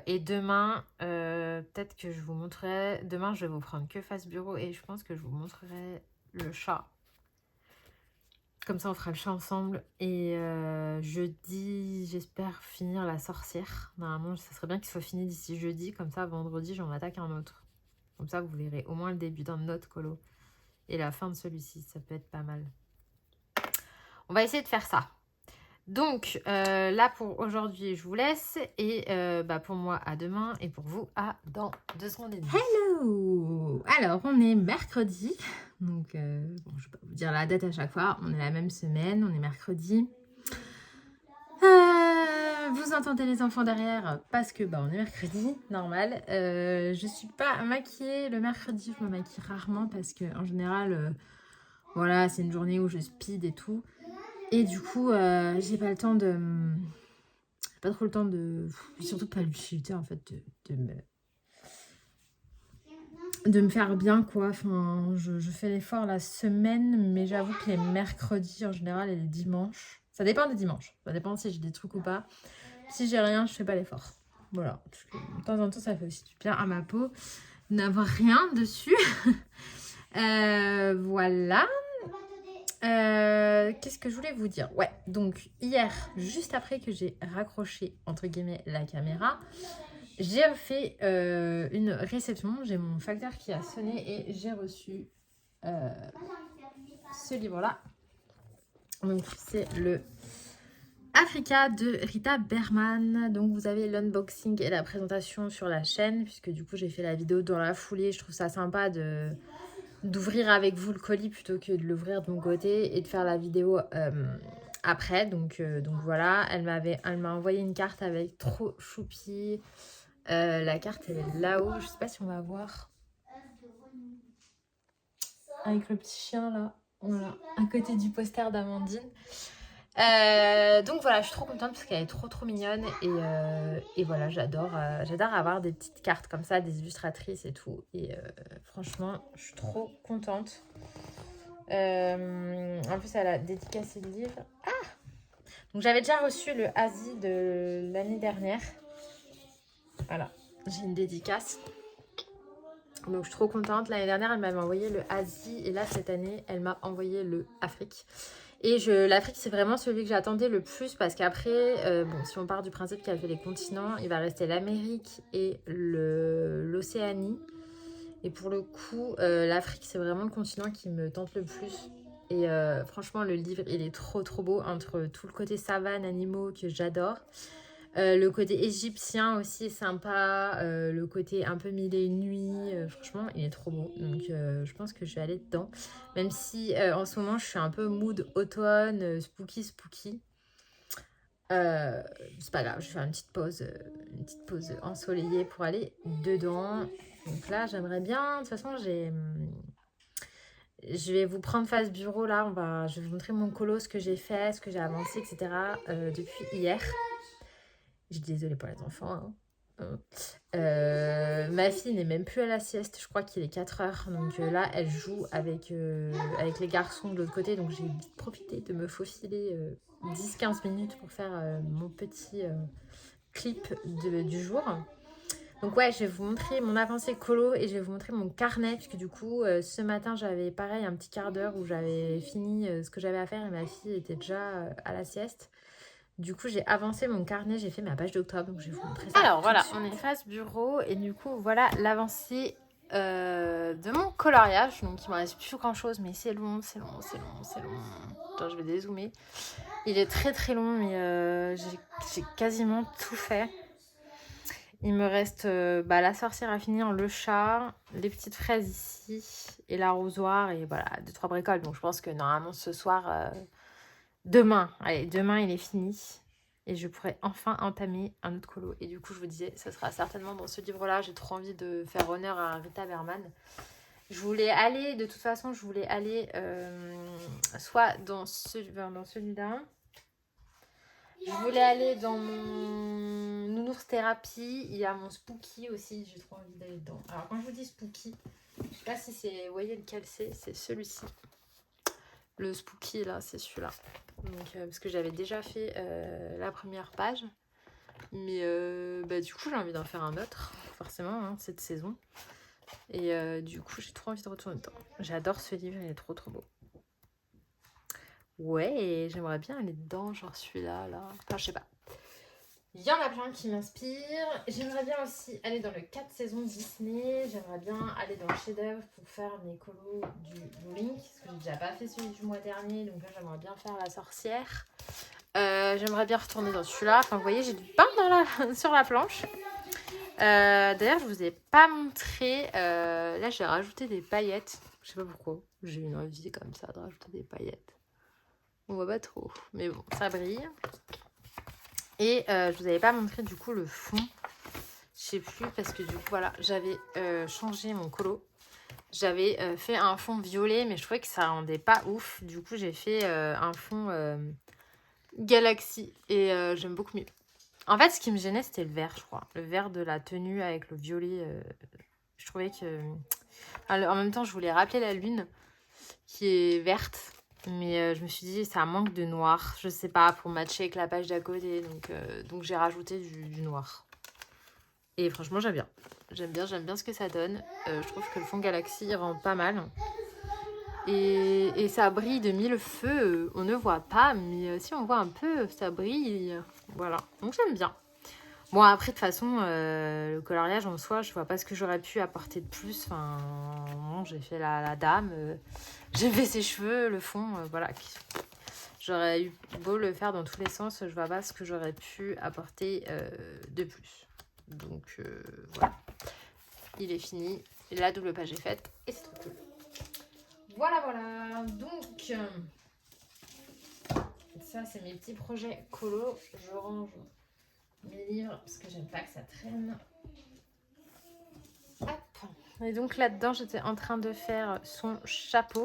Et demain, peut-être que je vous montrerai. Demain, je vais vous prendre que face bureau et je pense que je vous montrerai le chat. Comme ça, on fera le chat ensemble. Et jeudi, j'espère finir la sorcière. Normalement, ça serait bien qu'il soit fini d'ici jeudi. Comme ça, vendredi, j'en attaque un autre. Comme ça, vous verrez au moins le début d'un autre colo. Et la fin de celui-ci, ça peut être pas mal. On va essayer de faire ça. Donc là pour aujourd'hui je vous laisse et pour moi à demain et pour vous à dans 2 secondes et demie. Hello! Alors on est mercredi, donc bon, je vais pas vous dire la date à chaque fois, on est la même semaine, on est mercredi. Vous entendez les enfants derrière parce que on est mercredi, normal. Je suis pas maquillée le mercredi, je me maquille rarement parce que en général, voilà, c'est une journée où je speed et tout. Et du coup, j'ai pas le temps de... Pas trop le temps de... Surtout pas l'utilité en fait de me faire bien quoi. Enfin, je fais l'effort la semaine, mais j'avoue que les mercredis en général et les dimanches, ça dépend des dimanches. Ça dépend si j'ai des trucs ou pas. Si j'ai rien, je fais pas l'effort. Voilà. Parce que de temps en temps, ça fait aussi du bien à ma peau n'avoir rien dessus. Voilà. Qu'est-ce que je voulais vous dire? Ouais, donc hier, juste après que j'ai raccroché entre guillemets la caméra, j'ai fait une réception. J'ai mon facteur qui a sonné et j'ai reçu ce livre-là. Donc c'est le Africa de Rita Berman. Donc vous avez l'unboxing et la présentation sur la chaîne, puisque du coup j'ai fait la vidéo dans la foulée. Je trouve ça sympa d'ouvrir avec vous le colis plutôt que de l'ouvrir de mon côté et de faire la vidéo après. Donc voilà, elle m'a envoyé une carte avec trop choupi. La carte elle est là-haut, je sais pas si on va voir. Avec le petit chien là, voilà, à côté du poster d'Amandine. Donc voilà, je suis trop contente parce qu'elle est trop mignonne et voilà, j'adore avoir des petites cartes comme ça, des illustratrices et tout. Et franchement, je suis trop contente. En plus, elle a dédicacé le livre. Ah! Donc j'avais déjà reçu le Asie de l'année dernière. Voilà, j'ai une dédicace. Donc je suis trop contente. L'année dernière, elle m'avait envoyé le Asie et là, cette année, elle m'a envoyé le Afrique. Et l'Afrique, c'est vraiment celui que j'attendais le plus parce qu'après, si on part du principe qu'elle fait les continents, il va rester l'Amérique et l'Océanie. Et pour le coup, l'Afrique, c'est vraiment le continent qui me tente le plus. Et franchement, le livre, il est trop beau entre tout le côté savane, animaux que j'adore. Le côté égyptien aussi est sympa. Le côté un peu mille et une nuits. Franchement, il est trop beau. Donc, je pense que je vais aller dedans. Même si en ce moment, je suis un peu mood automne, spooky. C'est pas grave, je vais faire une petite pause ensoleillée pour aller dedans. Donc là, j'aimerais bien. De toute façon, je vais vous prendre face bureau là. Je vais vous montrer mon colo, ce que j'ai fait, ce que j'ai avancé, etc. Depuis hier. Je suis désolée pour les enfants. Ma fille n'est même plus à la sieste. Je crois qu'il est 4 heures. Donc là, elle joue avec les garçons de l'autre côté. Donc j'ai vite profité de me faufiler 10-15 minutes pour faire mon petit clip du jour. Donc ouais, je vais vous montrer mon avancée colo et je vais vous montrer mon carnet. Puisque du coup, ce matin, j'avais pareil un petit quart d'heure où j'avais fini ce que j'avais à faire. Et ma fille était déjà à la sieste. Du coup, j'ai avancé mon carnet, j'ai fait ma page d'octobre, donc je vais vous montrer ça. Alors voilà, on est face bureau et du coup, voilà l'avancée de mon coloriage. Donc il me reste plus grand chose, mais c'est long. Attends, je vais dézoomer. Il est très long, mais j'ai quasiment tout fait. Il me reste la sorcière à finir, le chat, les petites fraises ici et l'arrosoir et voilà, 2-3 bricoles. Donc je pense que normalement ce soir... Demain il est fini et je pourrai enfin entamer un autre colo. Et du coup, je vous disais, ça sera certainement dans ce livre-là. J'ai trop envie de faire honneur à Rita Berman. Je voulais aller, de toute façon, soit dans celui-là. Je voulais aller dans mon Nounours Thérapie. Il y a mon Spooky aussi, j'ai trop envie d'aller dedans. Alors, quand je vous dis Spooky, je sais pas si vous voyez lequel c'est celui-ci. Le Spooky, là, c'est celui-là. Donc, parce que j'avais déjà fait la première page. Mais du coup, j'ai envie d'en faire un autre, forcément, hein, cette saison. Et du coup, j'ai trop envie de retourner dedans. J'adore ce livre, il est trop beau. Ouais, et j'aimerais bien aller dedans, genre celui-là, là. Enfin, je sais pas. Il y en a plein qui m'inspirent. J'aimerais bien aussi aller dans le 4 saisons Disney. J'aimerais bien aller dans le chef-d'œuvre pour faire mes colos du Link. Parce que j'ai déjà pas fait celui du mois dernier. Donc là, j'aimerais bien faire la sorcière. J'aimerais bien retourner dans celui-là. Enfin, vous voyez, j'ai du pain sur la planche. D'ailleurs, je vous ai pas montré. Là, j'ai rajouté des paillettes. Je sais pas pourquoi. J'ai une envie comme ça de rajouter des paillettes. On voit pas trop. Mais bon, ça brille. Et je vous avais pas montré du coup le fond. Je sais plus parce que du coup, voilà, j'avais changé mon colo. J'avais fait un fond violet, mais je trouvais que ça rendait pas ouf. Du coup, j'ai fait un fond Galaxy et j'aime beaucoup mieux. En fait, ce qui me gênait, c'était le vert, je crois. Le vert de la tenue avec le violet. Je trouvais que... Alors, en même temps, je voulais rappeler la lune qui est verte. Mais je me suis dit, ça manque de noir. Je sais pas, pour matcher avec la page d'à côté. Donc j'ai rajouté du noir. Et franchement, j'aime bien. J'aime bien ce que ça donne. Je trouve que le fond Galaxy rend pas mal. Et ça brille de mille feux. On ne voit pas, mais si on voit un peu, ça brille. Voilà, donc j'aime bien. Bon, après, de toute façon, le coloriage en soi, je vois pas ce que j'aurais pu apporter de plus. Enfin, bon, j'ai fait la dame, j'ai fait ses cheveux, le fond, voilà. J'aurais eu beau le faire dans tous les sens, je vois pas ce que j'aurais pu apporter de plus. Donc, voilà. Il est fini, la double page est faite et c'est trop cool. Voilà, voilà. Donc, ça, c'est mes petits projets colo. Je range mes livres parce que j'aime pas que ça traîne. Hop. Et donc là-dedans, j'étais en train de faire son chapeau.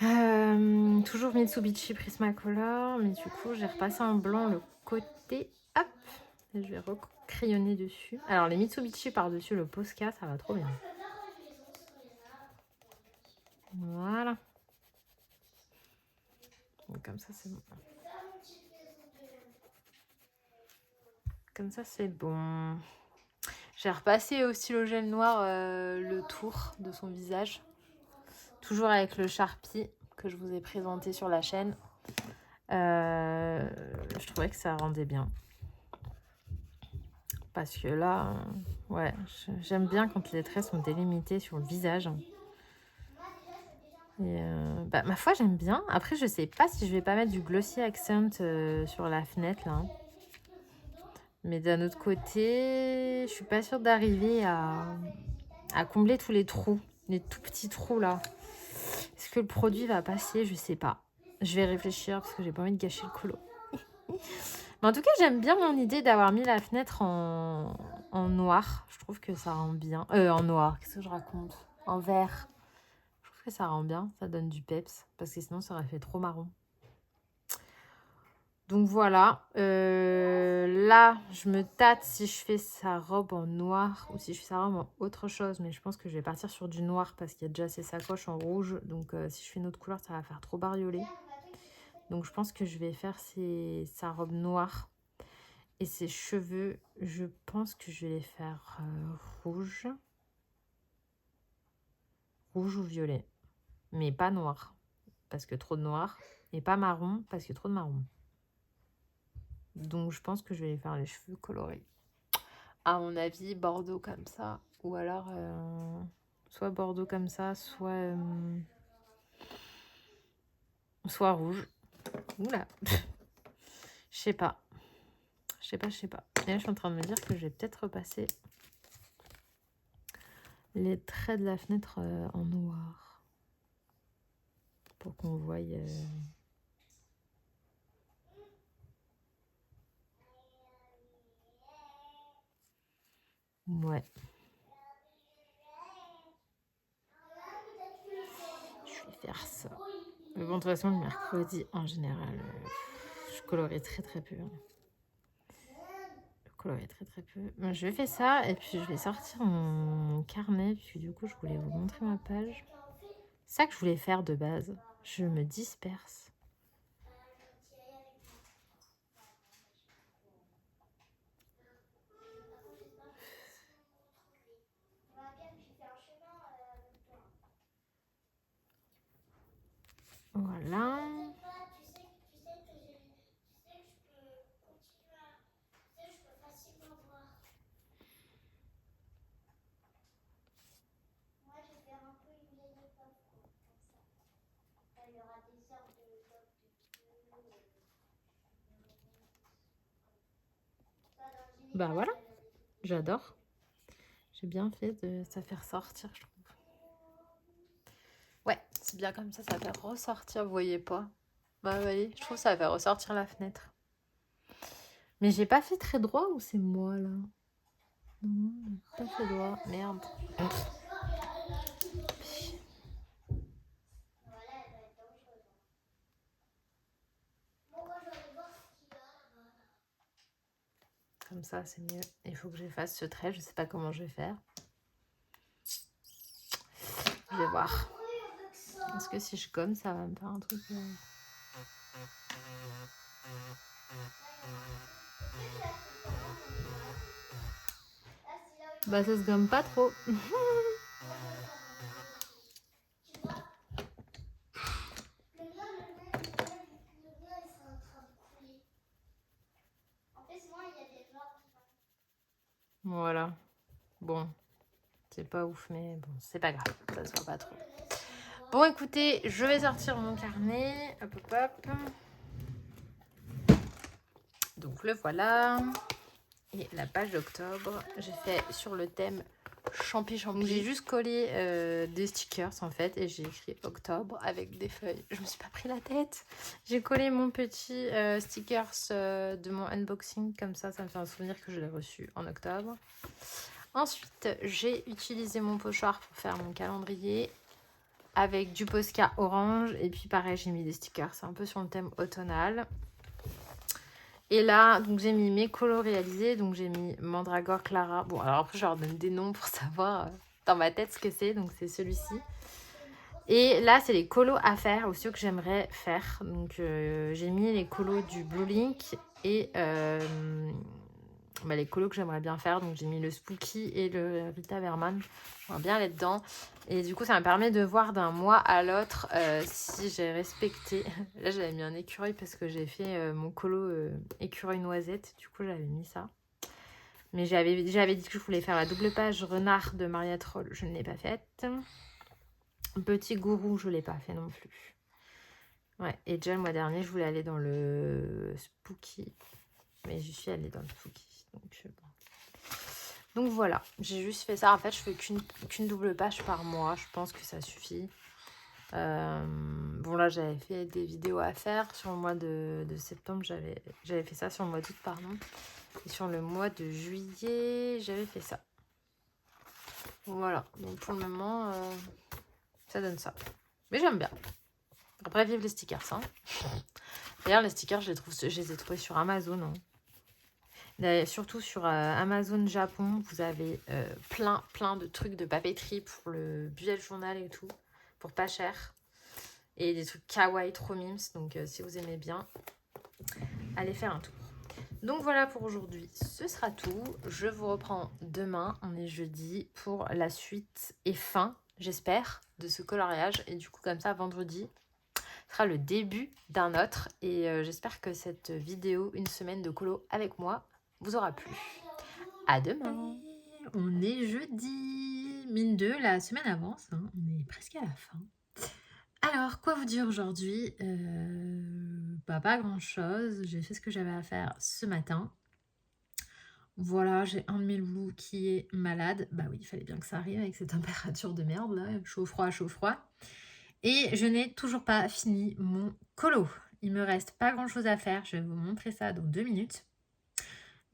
Toujours Mitsubishi Prismacolor, mais du coup, j'ai repassé en blanc le côté. Hop. Et je vais recrayonner dessus. Alors, les Mitsubishi par-dessus le Posca, ça va trop bien. Voilà. Donc, comme ça, c'est bon. Comme ça, c'est bon. J'ai repassé au stylo gel noir le tour de son visage. Toujours avec le Sharpie que je vous ai présenté sur la chaîne. Je trouvais que ça rendait bien. Parce que là, ouais, j'aime bien quand les traits sont délimités sur le visage. Et bah, ma foi, j'aime bien. Après, je sais pas si je vais pas mettre du glossy accent sur la fenêtre là. Mais d'un autre côté, je suis pas sûre d'arriver à combler tous les trous, les tout petits trous là. Est-ce que le produit va passer? Je sais pas. Je vais réfléchir parce que j'ai pas envie de gâcher le colo. Mais en tout cas, j'aime bien mon idée d'avoir mis la fenêtre en noir. Je trouve que ça rend bien. En noir, qu'est-ce que je raconte? En vert. Je trouve que ça rend bien, ça donne du peps. Parce que sinon, ça aurait fait trop marron. Donc voilà. Là, je me tâte si je fais sa robe en noir ou si je fais sa robe en autre chose. Mais je pense que je vais partir sur du noir parce qu'il y a déjà ses sacoches en rouge. Donc si je fais une autre couleur, ça va faire trop bariolé. Donc je pense que je vais faire sa robe noire. Et ses cheveux, je pense que je vais les faire rouge. Rouge ou violet. Mais pas noir, parce que trop de noir. Et pas marron, parce que trop de marron. Donc je pense que je vais les faire les cheveux colorés. À mon avis, bordeaux comme ça. Ou alors, soit bordeaux comme ça, soit rouge. Oula. Je sais pas. Je sais pas. Et là, je suis en train de me dire que je vais peut-être repasser les traits de la fenêtre en noir. Pour qu'on voie... Ouais. Je vais faire ça. Mais bon, de toute façon, le mercredi, en général, je colorie très très peu. Je colorie très très peu. Bon, je vais faire ça et puis je vais sortir mon carnet. Puis du coup, je voulais vous montrer ma page. C'est ça que je voulais faire de base. Je me disperse. Voilà. Bah voilà, j'adore. J'ai bien fait de ça faire sortir, je trouve. Ouais, c'est bien comme ça fait ressortir, vous voyez pas? Bah oui, je trouve que ça fait ressortir la fenêtre. Mais j'ai pas fait très droit ou c'est moi là? Non, j'ai pas fait droit, merde. Comme ça, c'est mieux. Il faut que j'efface ce trait, je sais pas comment je vais faire. Je vais voir. Est-ce que si je gomme, ça va me faire un truc Bah ça se gomme pas trop. Voilà. Bon, c'est pas ouf, mais bon, c'est pas grave. Ça se voit pas trop. Bon, écoutez, je vais sortir mon carnet. Hop, hop, hop. Donc, le voilà. Et la page d'octobre, j'ai fait sur le thème champi-champi. J'ai juste collé des stickers, en fait, et j'ai écrit octobre avec des feuilles. Je me suis pas pris la tête. J'ai collé mon petit stickers de mon unboxing. Comme ça me fait un souvenir que je l'ai reçu en octobre. Ensuite, j'ai utilisé mon pochoir pour faire mon calendrier avec du Posca orange. Et puis pareil, j'ai mis des stickers. C'est un peu sur le thème automnal. Et là, donc j'ai mis mes colos réalisés. Donc j'ai mis Mandragore Clara. Bon, alors après, je leur donne des noms pour savoir dans ma tête ce que c'est. Donc c'est celui-ci. Et là, c'est les colos à faire, ou ceux que j'aimerais faire. Donc j'ai mis les colos du Blue Link et les colos que j'aimerais bien faire. Donc j'ai mis le Spooky et le Rita Verman. J'aimerais bien aller dedans. Et du coup, ça me permet de voir d'un mois à l'autre si j'ai respecté. Là, j'avais mis un écureuil parce que j'ai fait mon colo écureuil noisette. Du coup, j'avais mis ça. Mais j'avais dit que je voulais faire la double page renard de Maria Troll. Je ne l'ai pas faite. Petit gourou, je ne l'ai pas fait non plus. Ouais, et déjà le mois dernier, je voulais aller dans le Spooky. Mais je suis allée dans le Spooky. Donc voilà, j'ai juste fait ça. En fait, je fais qu'une double page par mois. Je pense que ça suffit. Bon, là, j'avais fait des vidéos à faire. Sur le mois de septembre, j'avais fait ça. Sur le mois d'août, pardon. Et sur le mois de juillet, j'avais fait ça. Voilà. Donc pour le moment, ça donne ça. Mais j'aime bien. Après, vive les stickers. Hein. D'ailleurs, les stickers, je les ai trouvés sur Amazon. Hein. Surtout sur Amazon Japon, vous avez plein de trucs de papeterie pour le bullet journal et tout, pour pas cher. Et des trucs kawaii trop mimes, donc si vous aimez bien, allez faire un tour. Donc voilà pour aujourd'hui, ce sera tout. Je vous reprends demain, on est jeudi, pour la suite et fin, j'espère, de ce coloriage. Et du coup, comme ça, vendredi sera le début d'un autre. Et j'espère que cette vidéo, une semaine de colo avec moi, vous aura plu. À demain. On est jeudi. Mine 2, la semaine avance. Hein. On est presque à la fin. Alors, quoi vous dire aujourd'hui? Pas grand-chose. J'ai fait ce que j'avais à faire ce matin. Voilà, j'ai un de mes loups qui est malade. Bah oui, il fallait bien que ça arrive avec cette température de merde là. Chaud-froid, chaud-froid. Et je n'ai toujours pas fini mon colo. Il me reste pas grand-chose à faire. Je vais vous montrer ça dans 2 minutes.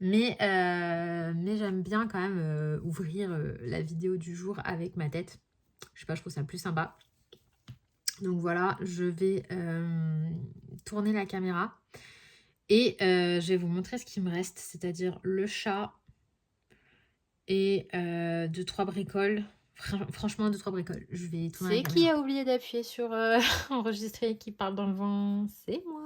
Mais j'aime bien quand même ouvrir la vidéo du jour avec ma tête. Je sais pas, je trouve ça plus sympa. Donc voilà, je vais tourner la caméra. Et je vais vous montrer ce qui me reste. C'est-à-dire le chat et 2-3 bricoles. Franchement, 2-3 bricoles. Je vais tourner la caméra. C'est qui a oublié d'appuyer sur enregistrer qui parle dans le vent? C'est moi.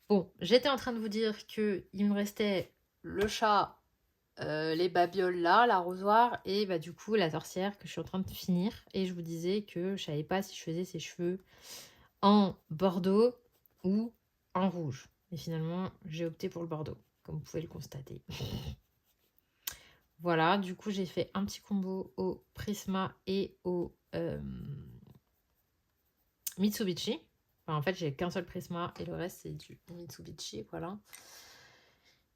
Bon, j'étais en train de vous dire qu'il me restait le chat, les babioles là, l'arrosoir et bah, du coup la sorcière que je suis en train de finir. Et je vous disais que je savais pas si je faisais ses cheveux en bordeaux ou en rouge. Et finalement, j'ai opté pour le bordeaux, comme vous pouvez le constater. Voilà, du coup, j'ai fait un petit combo au Prisma et au Mitsubishi. Enfin, en fait, j'ai qu'un seul Prisma et le reste, c'est du Mitsubishi, voilà.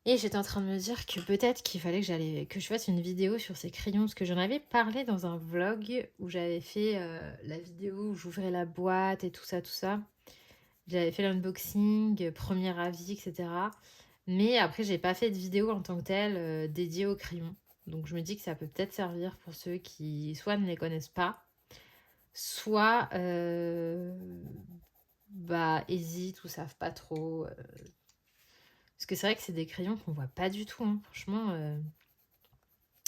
Et j'étais en train de me dire que peut-être qu'il fallait que je fasse une vidéo sur ces crayons, parce que j'en avais parlé dans un vlog où j'avais fait la vidéo où j'ouvrais la boîte et tout ça, tout ça. J'avais fait l'unboxing, premier avis, etc. Mais après, j'ai pas fait de vidéo en tant que telle dédiée aux crayons. Donc je me dis que ça peut peut-être servir pour ceux qui soit ne les connaissent pas, soit bah, hésitent ou savent pas trop. Parce que c'est vrai que c'est des crayons qu'on voit pas du tout, hein. Franchement,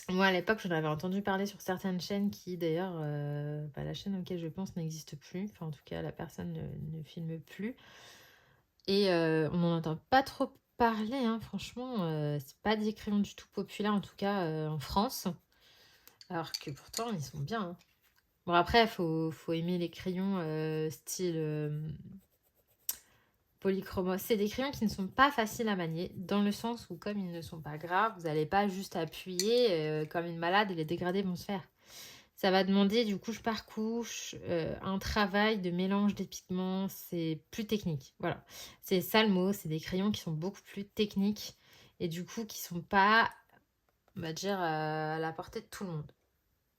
moi à l'époque, j'en avais entendu parler sur certaines chaînes qui d'ailleurs, bah, la chaîne auquel je pense n'existe plus. Enfin, en tout cas, la personne ne filme plus. Et on n'en entend pas trop parler, hein. Franchement, c'est pas des crayons du tout populaires, en tout cas en France. Alors que pourtant, ils sont bien, hein. Bon, après, faut aimer les crayons style polychromos. C'est des crayons qui ne sont pas faciles à manier, dans le sens où, comme ils ne sont pas gras, vous n'allez pas juste appuyer comme une malade et les dégradés vont se faire. Ça va demander du couche par couche un travail de mélange des pigments, c'est plus technique. Voilà, c'est ça le mot, c'est des crayons qui sont beaucoup plus techniques et du coup qui sont pas, on va dire, à la portée de tout le monde.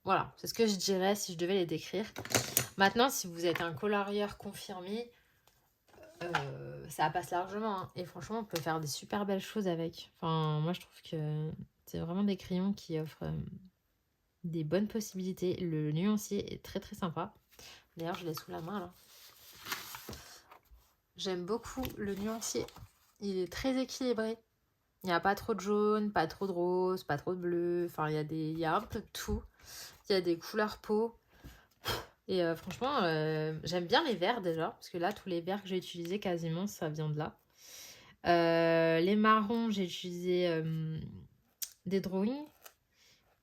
Voilà, c'est ce que je dirais si je devais les décrire. Maintenant, si vous êtes un colorieur confirmé, ça passe largement, hein. Et franchement, on peut faire des super belles choses avec. Enfin, moi, je trouve que c'est vraiment des crayons qui offrent des bonnes possibilités. Le nuancier est très très sympa. D'ailleurs, je l'ai sous la main là. J'aime beaucoup le nuancier. Il est très équilibré. Il n'y a pas trop de jaune, pas trop de rose, pas trop de bleu. Enfin, il y a un peu de tout. Il y a des couleurs peau. Et franchement, j'aime bien les verts déjà. Parce que là, tous les verts que j'ai utilisés, quasiment, ça vient de là. Les marrons, j'ai utilisé des drawings.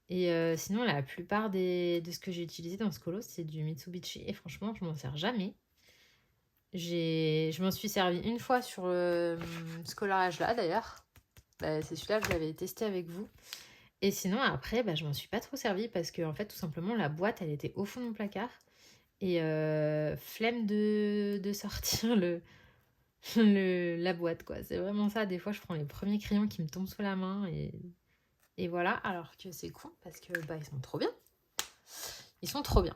Et sinon, la plupart de ce que j'ai utilisé dans ce colo, c'est du Mitsubishi. Et franchement, je m'en sers jamais. Je m'en suis servi une fois sur ce coloriage-là, d'ailleurs. Bah, c'est celui-là que j'avais testé avec vous. Et sinon, après, bah, je m'en suis pas trop servi parce que, en fait, tout simplement, la boîte, elle était au fond de mon placard. Et flemme de sortir la boîte, quoi. C'est vraiment ça. Des fois, je prends les premiers crayons qui me tombent sous la main et voilà. Alors que c'est cool parce que bah, ils sont trop bien. Ils sont trop bien.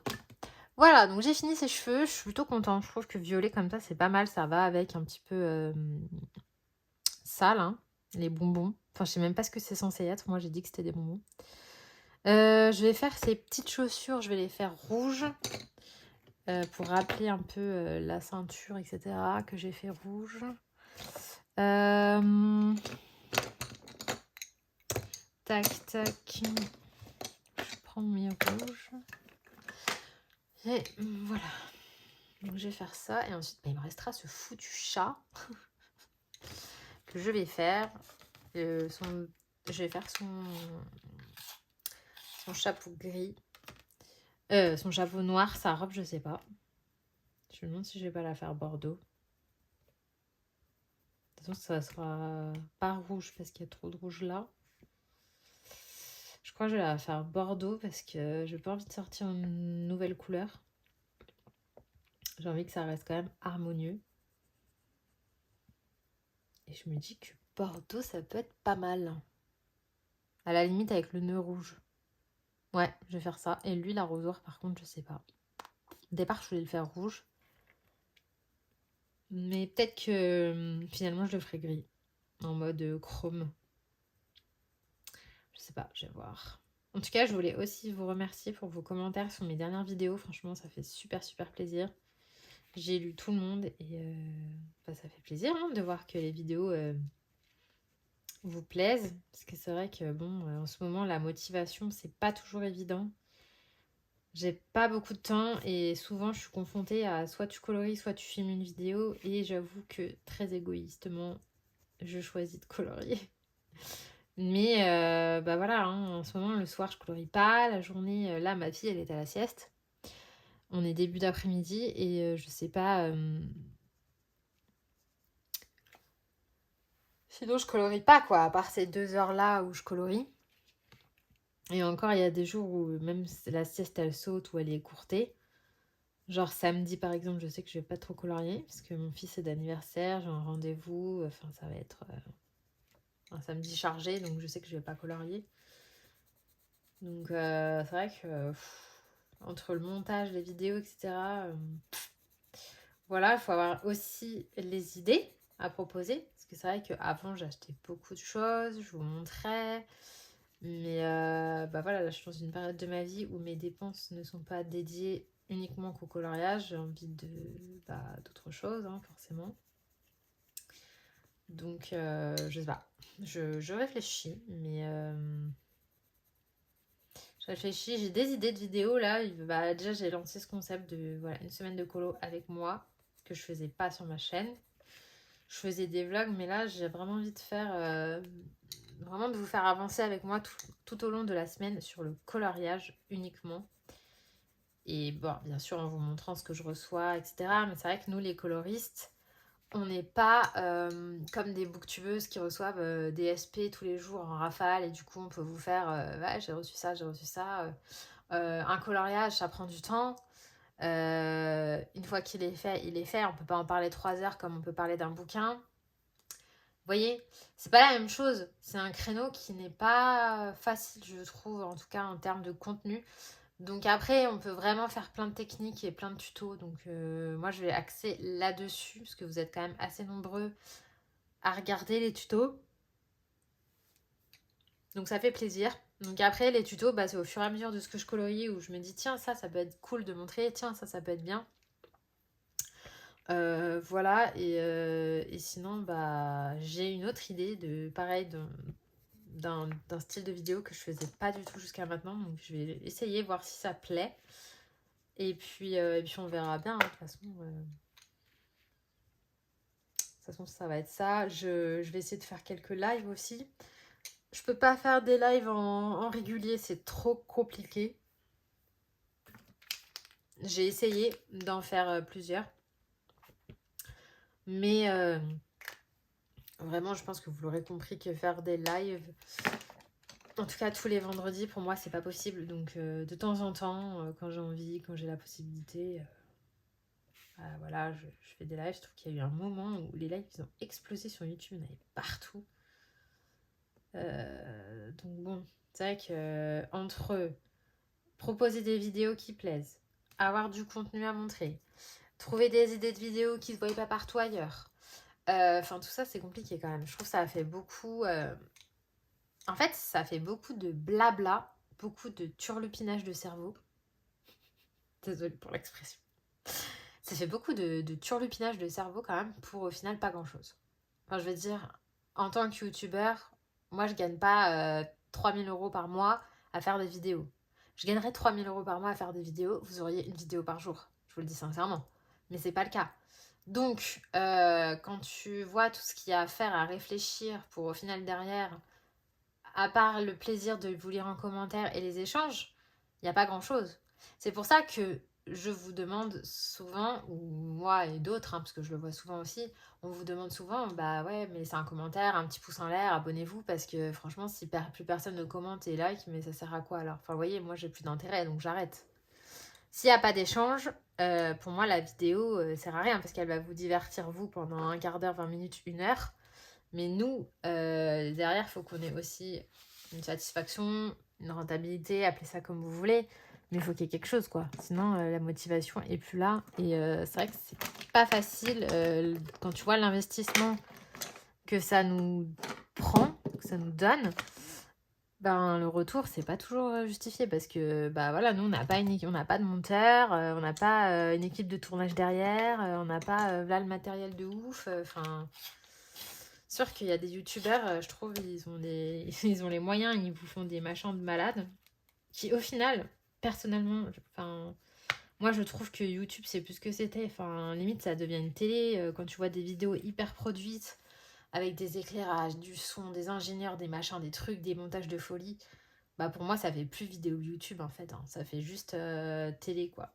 Voilà, donc j'ai fini ces cheveux. Je suis plutôt contente. Je trouve que violet comme ça, c'est pas mal. Ça va avec un petit peu sale, hein, les bonbons. Enfin, je sais même pas ce que c'est censé être. Moi, j'ai dit que c'était des bonbons. Je vais faire ces petites chaussures. Je vais les faire rouges. Pour rappeler un peu la ceinture, etc. que j'ai fait rouge. Tac, tac. Je prends mes rouges. Et voilà. Donc je vais faire ça. Et ensuite, bah, il me restera ce foutu chat que je vais faire. Je vais faire son chapeau gris. Son chapeau noir, sa robe, je sais pas. Je me demande si je vais pas la faire bordeaux. De toute façon, ça sera pas rouge parce qu'il y a trop de rouge là. Je crois que je vais la faire bordeaux parce que j'ai pas envie de sortir une nouvelle couleur. J'ai envie que ça reste quand même harmonieux. Et je me dis que bordeaux, ça peut être pas mal. À la limite avec le nœud rouge. Ouais, je vais faire ça. Et lui, l'arrosoir, par contre, je sais pas. Au départ, je voulais le faire rouge. Mais peut-être que finalement, je le ferai gris. En mode chrome. Je sais pas, je vais voir. En tout cas, je voulais aussi vous remercier pour vos commentaires sur mes dernières vidéos. Franchement, ça fait super plaisir. J'ai lu tout le monde et bah, ça fait plaisir hein, de voir que les vidéos vous plaisent. Parce que c'est vrai que bon, en ce moment, la motivation, c'est pas toujours évident. J'ai pas beaucoup de temps et souvent je suis confrontée à soit tu colories, soit tu filmes une vidéo. Et j'avoue que très égoïstement, je choisis de colorier. Mais bah voilà, hein, en ce moment, le soir, je colorie pas. La journée, là, ma fille, elle est à la sieste. On est début d'après-midi et je sais pas... Sinon, je colorie pas, quoi, à part ces 2 heures-là où je colorie. Et encore, il y a des jours où même la sieste, elle saute ou elle est écourtée. Genre samedi, par exemple, je sais que je vais pas trop colorier parce que mon fils est d'anniversaire, j'ai un rendez-vous. Enfin, ça va être... un samedi chargé, donc je sais que je vais pas colorier. Donc c'est vrai que entre le montage, les vidéos, etc. Voilà, il faut avoir aussi les idées à proposer. Parce que c'est vrai qu'avant, j'achetais beaucoup de choses, je vous montrais. Mais bah voilà, là, je suis dans une période de ma vie où mes dépenses ne sont pas dédiées uniquement qu'au coloriage. J'ai envie d'autres choses, hein, forcément. Donc, je sais pas. Je réfléchis, mais je réfléchis. J'ai des idées de vidéos là. Bah, déjà, j'ai lancé ce concept de voilà, une semaine de colo avec moi, que je faisais pas sur ma chaîne. Je faisais des vlogs, mais là, j'ai vraiment envie de faire vraiment de vous faire avancer avec moi tout au long de la semaine sur le coloriage uniquement. Et bon, bien sûr, en vous montrant ce que je reçois, etc. Mais c'est vrai que nous, les coloristes, on n'est pas comme des booktubeuses qui reçoivent des SP tous les jours en rafale. Et du coup, on peut vous faire ouais, j'ai reçu ça, j'ai reçu ça. Un coloriage, ça prend du temps. Une fois qu'il est fait, il est fait. On peut pas en parler 3 heures comme on peut parler d'un bouquin. Vous voyez, c'est pas la même chose. C'est un créneau qui n'est pas facile, je trouve, en tout cas en termes de contenu. Donc après, on peut vraiment faire plein de techniques et plein de tutos. Donc moi, je vais axer là-dessus, parce que vous êtes quand même assez nombreux à regarder les tutos. Donc ça fait plaisir. Donc après, les tutos, bah, c'est au fur et à mesure de ce que je colorie, où je me dis, tiens, ça peut être cool de montrer. Tiens, ça peut être bien. Voilà, et sinon, bah, j'ai une autre idée de pareil, d'un style de vidéo que je faisais pas du tout jusqu'à maintenant. Donc je vais essayer, voir si ça plaît. Et puis on verra bien, hein, de toute façon. De toute façon, ça va être ça. Je vais essayer de faire quelques lives aussi. Je peux pas faire des lives en régulier, c'est trop compliqué. J'ai essayé d'en faire plusieurs. Mais vraiment, je pense que vous l'aurez compris que faire des lives, en tout cas tous les vendredis, pour moi, c'est pas possible. Donc de temps en temps, quand j'ai envie, quand j'ai la possibilité, voilà, je fais des lives. Je trouve qu'il y a eu un moment où les lives, ils ont explosé sur YouTube. Il y en avait partout. Donc bon, c'est vrai que entre proposer des vidéos qui plaisent, avoir du contenu à montrer, trouver des idées de vidéos qui ne se voient pas partout ailleurs, enfin tout ça c'est compliqué quand même. Je trouve que ça a fait beaucoup... En fait, ça fait beaucoup de blabla, beaucoup de turlupinage de cerveau. Désolée pour l'expression. Ça fait beaucoup de turlupinage de cerveau quand même pour au final pas grand chose. Enfin, je veux dire, en tant que youtubeur, moi je gagne pas 3000 € par mois à faire des vidéos. Je gagnerais 3000 € par mois à faire des vidéos, vous auriez une vidéo par jour. Je vous le dis sincèrement. Mais c'est pas le cas. Donc, quand tu vois tout ce qu'il y a à faire, à réfléchir pour au final derrière, à part le plaisir de vous lire en commentaire et les échanges, il n'y a pas grand chose. C'est pour ça que je vous demande souvent, ou moi et d'autres, hein, parce que je le vois souvent aussi, on vous demande souvent, bah ouais, mais c'est un commentaire, un petit pouce en l'air, abonnez-vous, parce que franchement, si plus personne ne commente et like, mais ça sert à quoi alors? Enfin, vous voyez, moi j'ai plus d'intérêt, donc j'arrête. S'il n'y a pas d'échange, pour moi la vidéo sert à rien, parce qu'elle va vous divertir vous pendant un quart d'heure, 20 minutes, 1 heure. Mais nous, derrière, il faut qu'on ait aussi une satisfaction, une rentabilité, appelez ça comme vous voulez. Mais il faut qu'il y ait quelque chose, quoi. Sinon, la motivation est plus là. Et c'est vrai que c'est pas facile quand tu vois l'investissement que ça nous prend, que ça nous donne. Ben, le retour, c'est pas toujours justifié parce que, bah voilà, nous, on n'a pas de monteur, on n'a pas une équipe de tournage derrière, on n'a pas là le matériel de ouf. Enfin, sûr qu'il y a des youtubeurs, je trouve, ils ont les moyens, ils vous font des machins de malades qui, au final, personnellement, moi, je trouve que YouTube, c'est plus ce que c'était. Enfin, limite, ça devient une télé quand tu vois des vidéos hyper produites avec des éclairages, du son, des ingénieurs, des machins, des trucs, des montages de folie. Bah, pour moi, ça fait plus vidéo YouTube, en fait. Hein. Ça fait juste télé, quoi.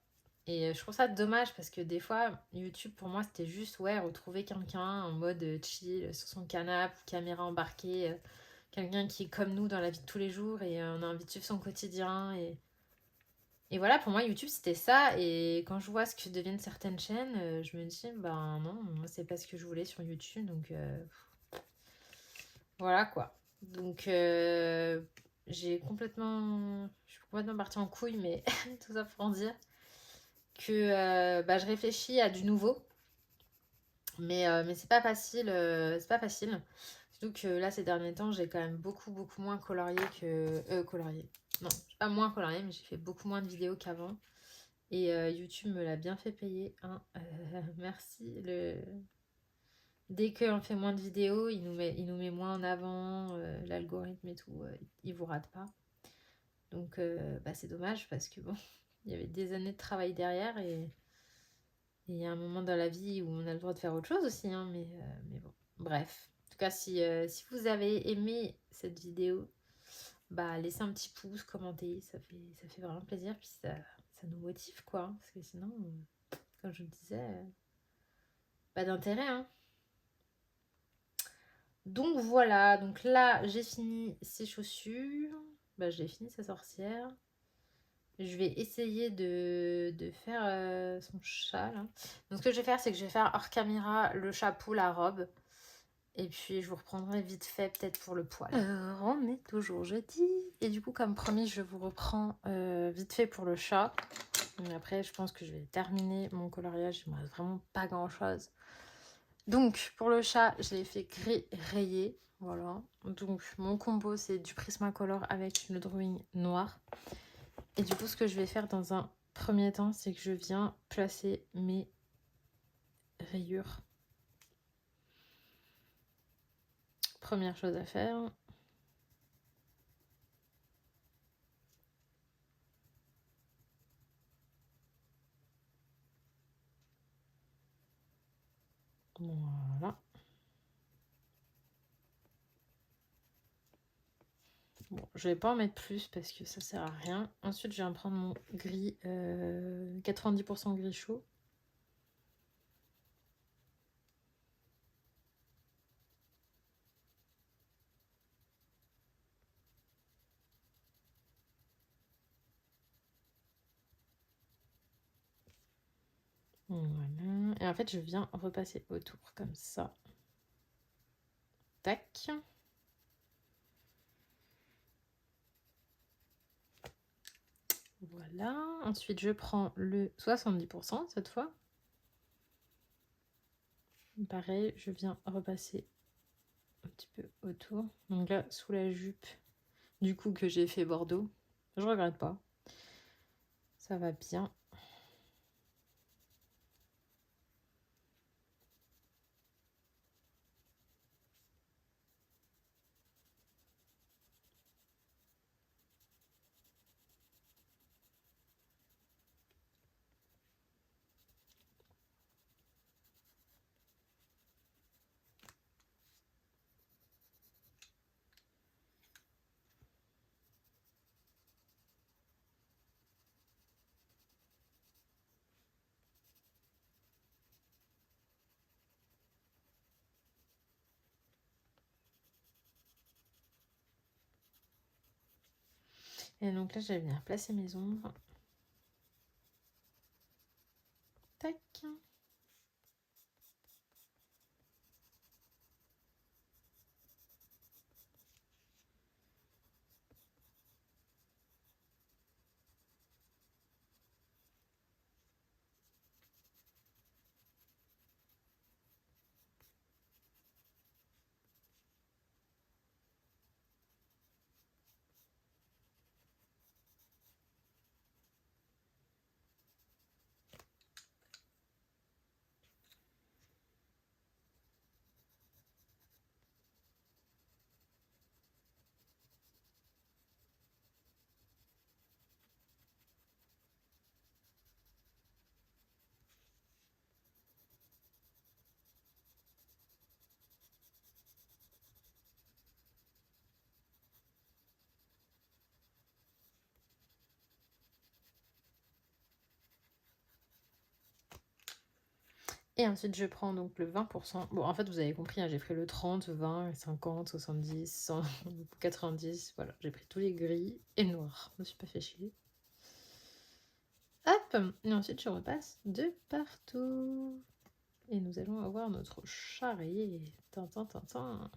Et je trouve ça dommage parce que des fois, YouTube, pour moi, c'était juste, ouais, retrouver quelqu'un en mode chill, sur son canapé, caméra embarquée, quelqu'un qui est comme nous dans la vie de tous les jours et on a envie de suivre son quotidien. Et voilà, pour moi, YouTube, c'était ça. Et quand je vois ce que deviennent certaines chaînes, je me dis, ben non, moi, c'est pas ce que je voulais sur YouTube. Donc Voilà quoi. Donc, je suis complètement partie en couille, mais tout ça pour en dire que je réfléchis à du nouveau. Mais c'est pas facile. C'est pas facile. Surtout que là, ces derniers temps, j'ai quand même beaucoup moins colorié que... colorié. Non, pas moins colorié, mais j'ai fait beaucoup moins de vidéos qu'avant. Et YouTube me l'a bien fait payer. Hein. Merci. Dès qu'on fait moins de vidéos, il nous met moins en avant, l'algorithme et tout, il vous rate pas. Donc c'est dommage parce que bon, il y avait des années de travail derrière et il y a un moment dans la vie où on a le droit de faire autre chose aussi, hein, mais bon, bref. En tout cas, si vous avez aimé cette vidéo, laissez un petit pouce, commentez, ça fait vraiment plaisir, puis ça nous motive quoi, hein, parce que sinon, comme je vous le disais, pas d'intérêt, hein. Donc voilà, donc là j'ai fini ces chaussures, j'ai fini sa sorcière. Je vais essayer de faire son chat là. Donc ce que je vais faire, c'est que je vais faire hors caméra le chapeau, la robe. Et puis je vous reprendrai vite fait peut-être pour le poil. On est toujours jeudi. Et du coup comme promis, je vous reprends vite fait pour le chat. Mais après je pense que je vais terminer mon coloriage. Il me reste vraiment pas grand chose. Donc pour le chat, je l'ai fait gris rayé. Voilà. Donc mon combo c'est du Prismacolor avec le drawing noir. Et du coup ce que je vais faire dans un premier temps, c'est que je viens placer mes rayures. Première chose à faire. Voilà. Bon, je vais pas en mettre plus parce que ça sert à rien. Ensuite, je vais prendre mon gris, 90% gris chaud. Voilà. Et en fait, je viens repasser autour comme ça. Tac. Voilà. Ensuite, je prends le 70% cette fois. Pareil, je viens repasser un petit peu autour. Donc là, sous la jupe, du coup, que j'ai fait bordeaux. Je regrette pas. Ça va bien. Et donc là, je vais venir placer mes ombres. Tac. Et ensuite, je prends donc le 20%. Bon, en fait, vous avez compris, hein, j'ai pris le 30, 20, 50, 70, 100, 90. Voilà, j'ai pris tous les gris et noirs. Je me suis pas fait chier. Hop. Et ensuite, je repasse de partout. Et nous allons avoir notre chat rayé. Tintin, tintin.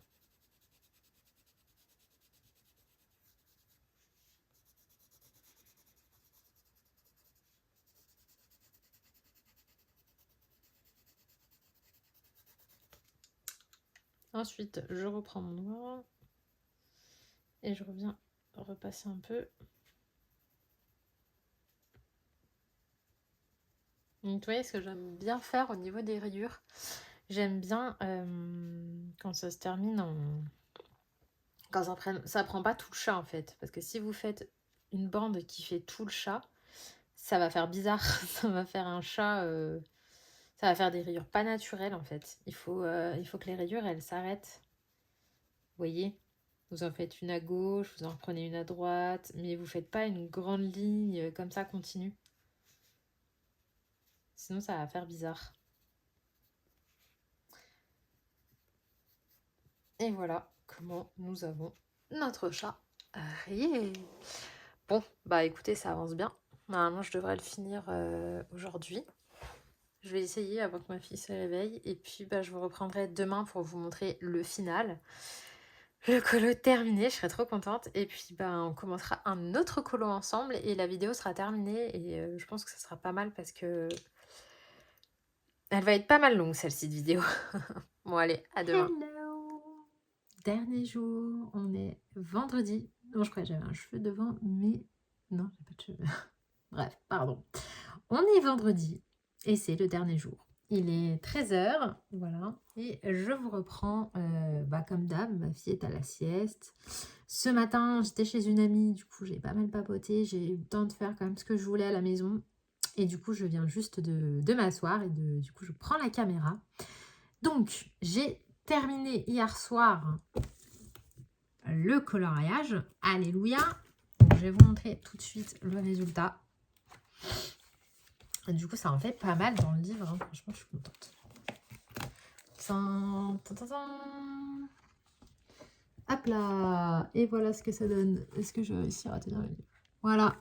Ensuite, je reprends mon noir et je reviens repasser un peu. Donc, vous voyez ce que j'aime bien faire au niveau des rayures. J'aime bien quand ça se termine en... Quand ça prend pas tout le chat en fait. Parce que si vous faites une bande qui fait tout le chat, ça va faire bizarre. Ça va faire un chat... Ça va faire des rayures pas naturelles en fait. Il faut que les rayures elles s'arrêtent. Vous voyez, vous en faites une à gauche, vous en reprenez une à droite, mais vous faites pas une grande ligne comme ça continue. Sinon ça va faire bizarre. Et voilà comment nous avons notre chat rayé. Bon, bah écoutez, ça avance bien. Normalement, je devrais le finir aujourd'hui. Je vais essayer avant que ma fille se réveille. Et puis, bah, je vous reprendrai demain pour vous montrer le final. Le colo terminé, je serai trop contente. Et puis, bah, on commencera un autre colo ensemble. Et la vidéo sera terminée. Et je pense que ça sera pas mal parce que... Elle va être pas mal longue, celle-ci de vidéo. Bon, allez, à demain. Hello! Dernier jour, on est vendredi. Non, je crois que j'avais un cheveu devant, mais... Non, j'ai pas de cheveux. Bref, pardon. On est vendredi et c'est le dernier jour. Il est 13h, voilà, et je vous reprends comme d'hab, ma fille est à la sieste. Ce matin, j'étais chez une amie, du coup j'ai pas mal papoté, j'ai eu le temps de faire quand même ce que je voulais à la maison. Et du coup, je viens juste de m'asseoir et du coup, je prends la caméra. Donc, j'ai terminé hier soir le coloriage. Alléluia! Je vais vous montrer tout de suite le résultat. Et du coup, ça en fait pas mal dans le livre. Hein. Franchement, je suis contente. Hop là! Et voilà ce que ça donne. Est-ce que je vais réussir à tenir le livre? Voilà.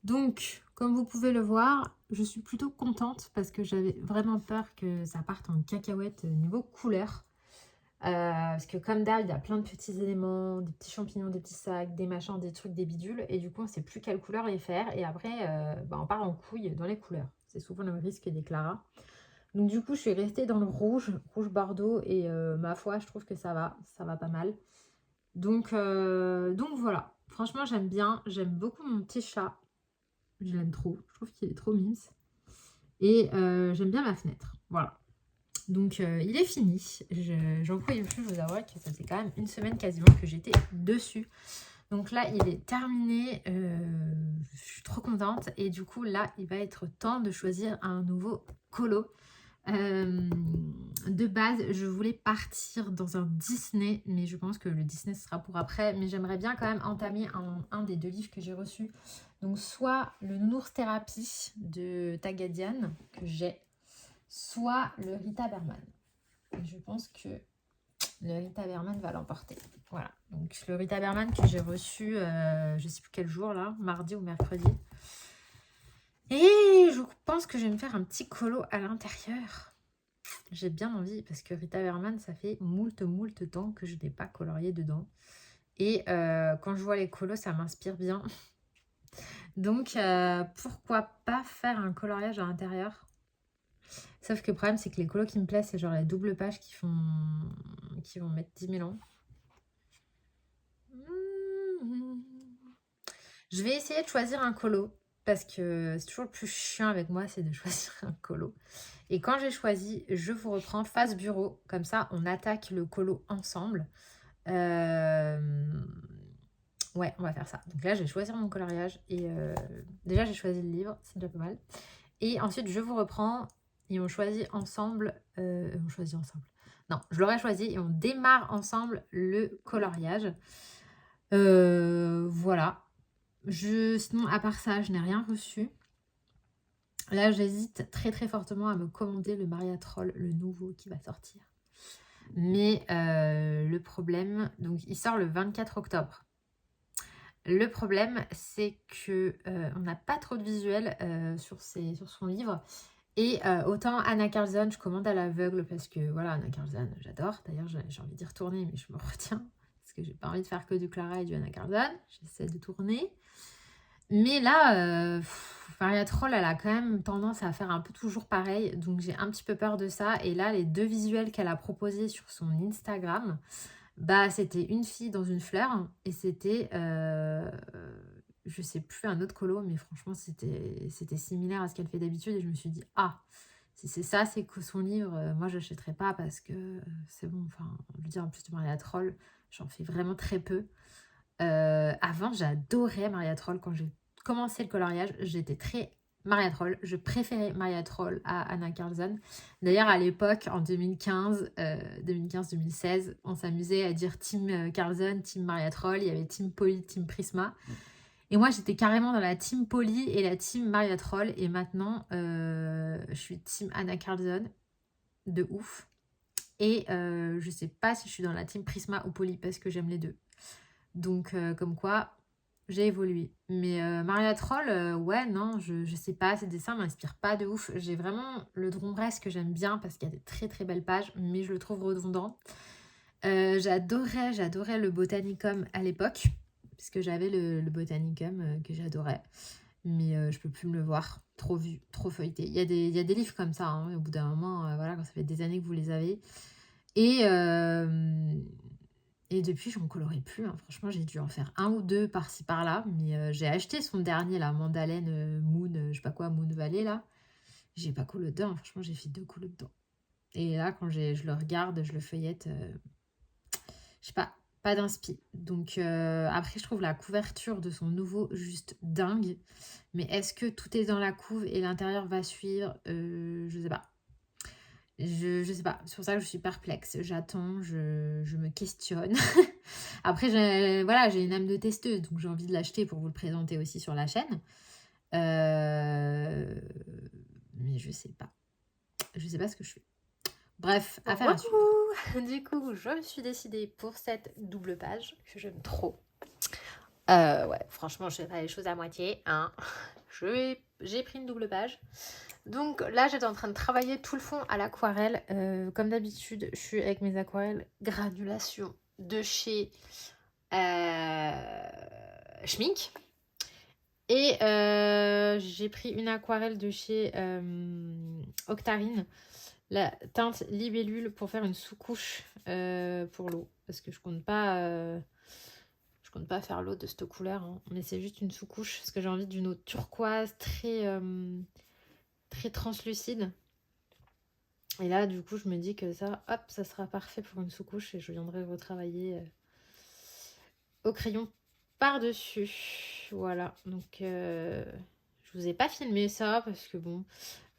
Donc, comme vous pouvez le voir, je suis plutôt contente parce que j'avais vraiment peur que ça parte en cacahuète niveau couleur. Parce que comme d'hab, il y a plein de petits éléments, des petits champignons, des petits sacs, des machins, des trucs, des bidules. Et du coup, on ne sait plus quelle couleur les faire. Et après, on part en couille dans les couleurs. C'est souvent le risque des Clara. Donc du coup, je suis restée dans le rouge bordeaux. Et ma foi, je trouve que ça va pas mal. Donc voilà. Franchement, j'aime bien. J'aime beaucoup mon petit chat. Je l'aime trop. Je trouve qu'il est trop mimes. Et j'aime bien ma fenêtre. Voilà. Donc, il est fini. J'en pouvais plus, je vous avoue que ça faisait quand même une semaine quasiment que j'étais dessus. Donc là, il est terminé. Je suis trop contente. Et du coup, là, il va être temps de choisir un nouveau colo. De base, je voulais partir dans un Disney, mais je pense que le Disney sera pour après. Mais j'aimerais bien quand même entamer un des deux livres que j'ai reçus. Donc, soit le Nounours Thérapie de Tagadian, que j'ai, soit le Rita Berman. Et je pense que le Rita Berman va l'emporter. Voilà. Donc, le Rita Berman que j'ai reçu, je ne sais plus quel jour, là, mardi ou mercredi. Et je pense que je vais me faire un petit colo à l'intérieur. J'ai bien envie parce que Rita Berman, ça fait moult temps que je n'ai pas colorié dedans. Et quand je vois les colos, ça m'inspire bien. Donc, pourquoi pas faire un coloriage à l'intérieur? Sauf que le problème, c'est que les colos qui me plaisent, c'est genre les doubles pages qui vont mettre 10 000 ans. Je vais essayer de choisir un colo. Parce que c'est toujours le plus chiant avec moi, c'est de choisir un colo. Et quand j'ai choisi, je vous reprends face bureau. Comme ça, on attaque le colo ensemble. Ouais, on va faire ça. Donc là, je vais choisir mon coloriage. Et déjà, j'ai choisi le livre. C'est déjà pas mal. Et ensuite, je vous reprends. Et on choisit ensemble. On choisit ensemble. Non, je l'aurais choisi. Et on démarre ensemble le coloriage. Voilà. Sinon, à part ça, je n'ai rien reçu. Là, j'hésite très fortement à me commander le Maria Troll, le nouveau qui va sortir. Mais le problème, donc il sort le 24 octobre. Le problème, c'est que on n'a pas trop de visuels sur son livre. Et autant Anna Carlson, je commande à l'aveugle parce que voilà, Anna Carlson, j'adore. D'ailleurs, j'ai envie d'y retourner, mais je me retiens parce que j'ai pas envie de faire que du Clara et du Anna Carlson. J'essaie de tourner. Mais là, Maria Troll, elle a quand même tendance à faire un peu toujours pareil. Donc j'ai un petit peu peur de ça. Et là, les 2 visuels qu'elle a proposés sur son Instagram, bah c'était une fille dans une fleur. Et c'était, je sais plus, un autre colo. Mais franchement, c'était similaire à ce qu'elle fait d'habitude. Et je me suis dit, ah, si c'est ça, c'est que son livre, moi, j'achèterai pas parce que c'est bon. Enfin, je veux dire, en plus de Maria Troll, j'en fais vraiment très peu. Avant, j'adorais Maria Troll. Quand j'ai commencé le coloriage, j'étais très Maria Troll. Je préférais Maria Troll à Anna Carlson. D'ailleurs, à l'époque, en 2015, 2015-2016, on s'amusait à dire Team Carlson, Team Maria Troll. Il y avait Team Polly, Team Prisma. Et moi, j'étais carrément dans la Team Polly et la Team Maria Troll. Et maintenant, je suis Team Anna Carlson. De ouf. Et je sais pas si je suis dans la Team Prisma ou Polly parce que j'aime les deux. Donc, comme quoi, j'ai évolué. Mais Maria Troll, ouais, non, je sais pas, ces dessins m'inspirent pas de ouf. J'ai vraiment le Dromresse que j'aime bien parce qu'il y a des très très belles pages, mais je le trouve redondant. J'adorais le Botanicum à l'époque, puisque j'avais le Botanicum que j'adorais. Mais je peux plus me le voir, trop vu, trop feuilleté. Il y a des livres comme ça, hein, au bout d'un moment, voilà, quand ça fait des années que vous les avez. Et, et depuis, j'en colorais plus, hein. Franchement, j'ai dû en faire un ou deux par-ci par-là. Mais j'ai acheté son dernier, là, Mandalène Moon, je sais pas quoi, Moon Valley, là. J'ai pas coulé dedans, franchement, j'ai fait 2 colos dedans. Et là, quand je le regarde, je le feuillette, je sais pas d'inspi. Donc après, je trouve la couverture de son nouveau juste dingue. Mais est-ce que tout est dans la couve et l'intérieur va suivre? Je sais pas. Je sais pas, c'est pour ça que je suis perplexe. J'attends, je me questionne. Après, voilà, j'ai une âme de testeuse, donc j'ai envie de l'acheter pour vous le présenter aussi sur la chaîne. Mais je sais pas. Je sais pas ce que je fais. Bref, affaire à suivre. Du coup, je me suis décidée pour cette double page que j'aime trop. Ouais, franchement, je fais pas les choses à moitié, hein. J'ai pris une double page. Donc là, j'étais en train de travailler tout le fond à l'aquarelle. Comme d'habitude, je suis avec mes aquarelles granulation de chez Schmink. Et j'ai pris une aquarelle de chez Octarine, la teinte libellule, pour faire une sous-couche pour l'eau. Parce que je compte pas faire l'eau de cette couleur, hein. Mais c'est juste une sous-couche parce que j'ai envie d'une eau turquoise très translucide. Et là, du coup, je me dis que ça, hop, ça sera parfait pour une sous-couche et je viendrai retravailler au crayon par-dessus. Voilà, donc je vous ai pas filmé ça parce que bon,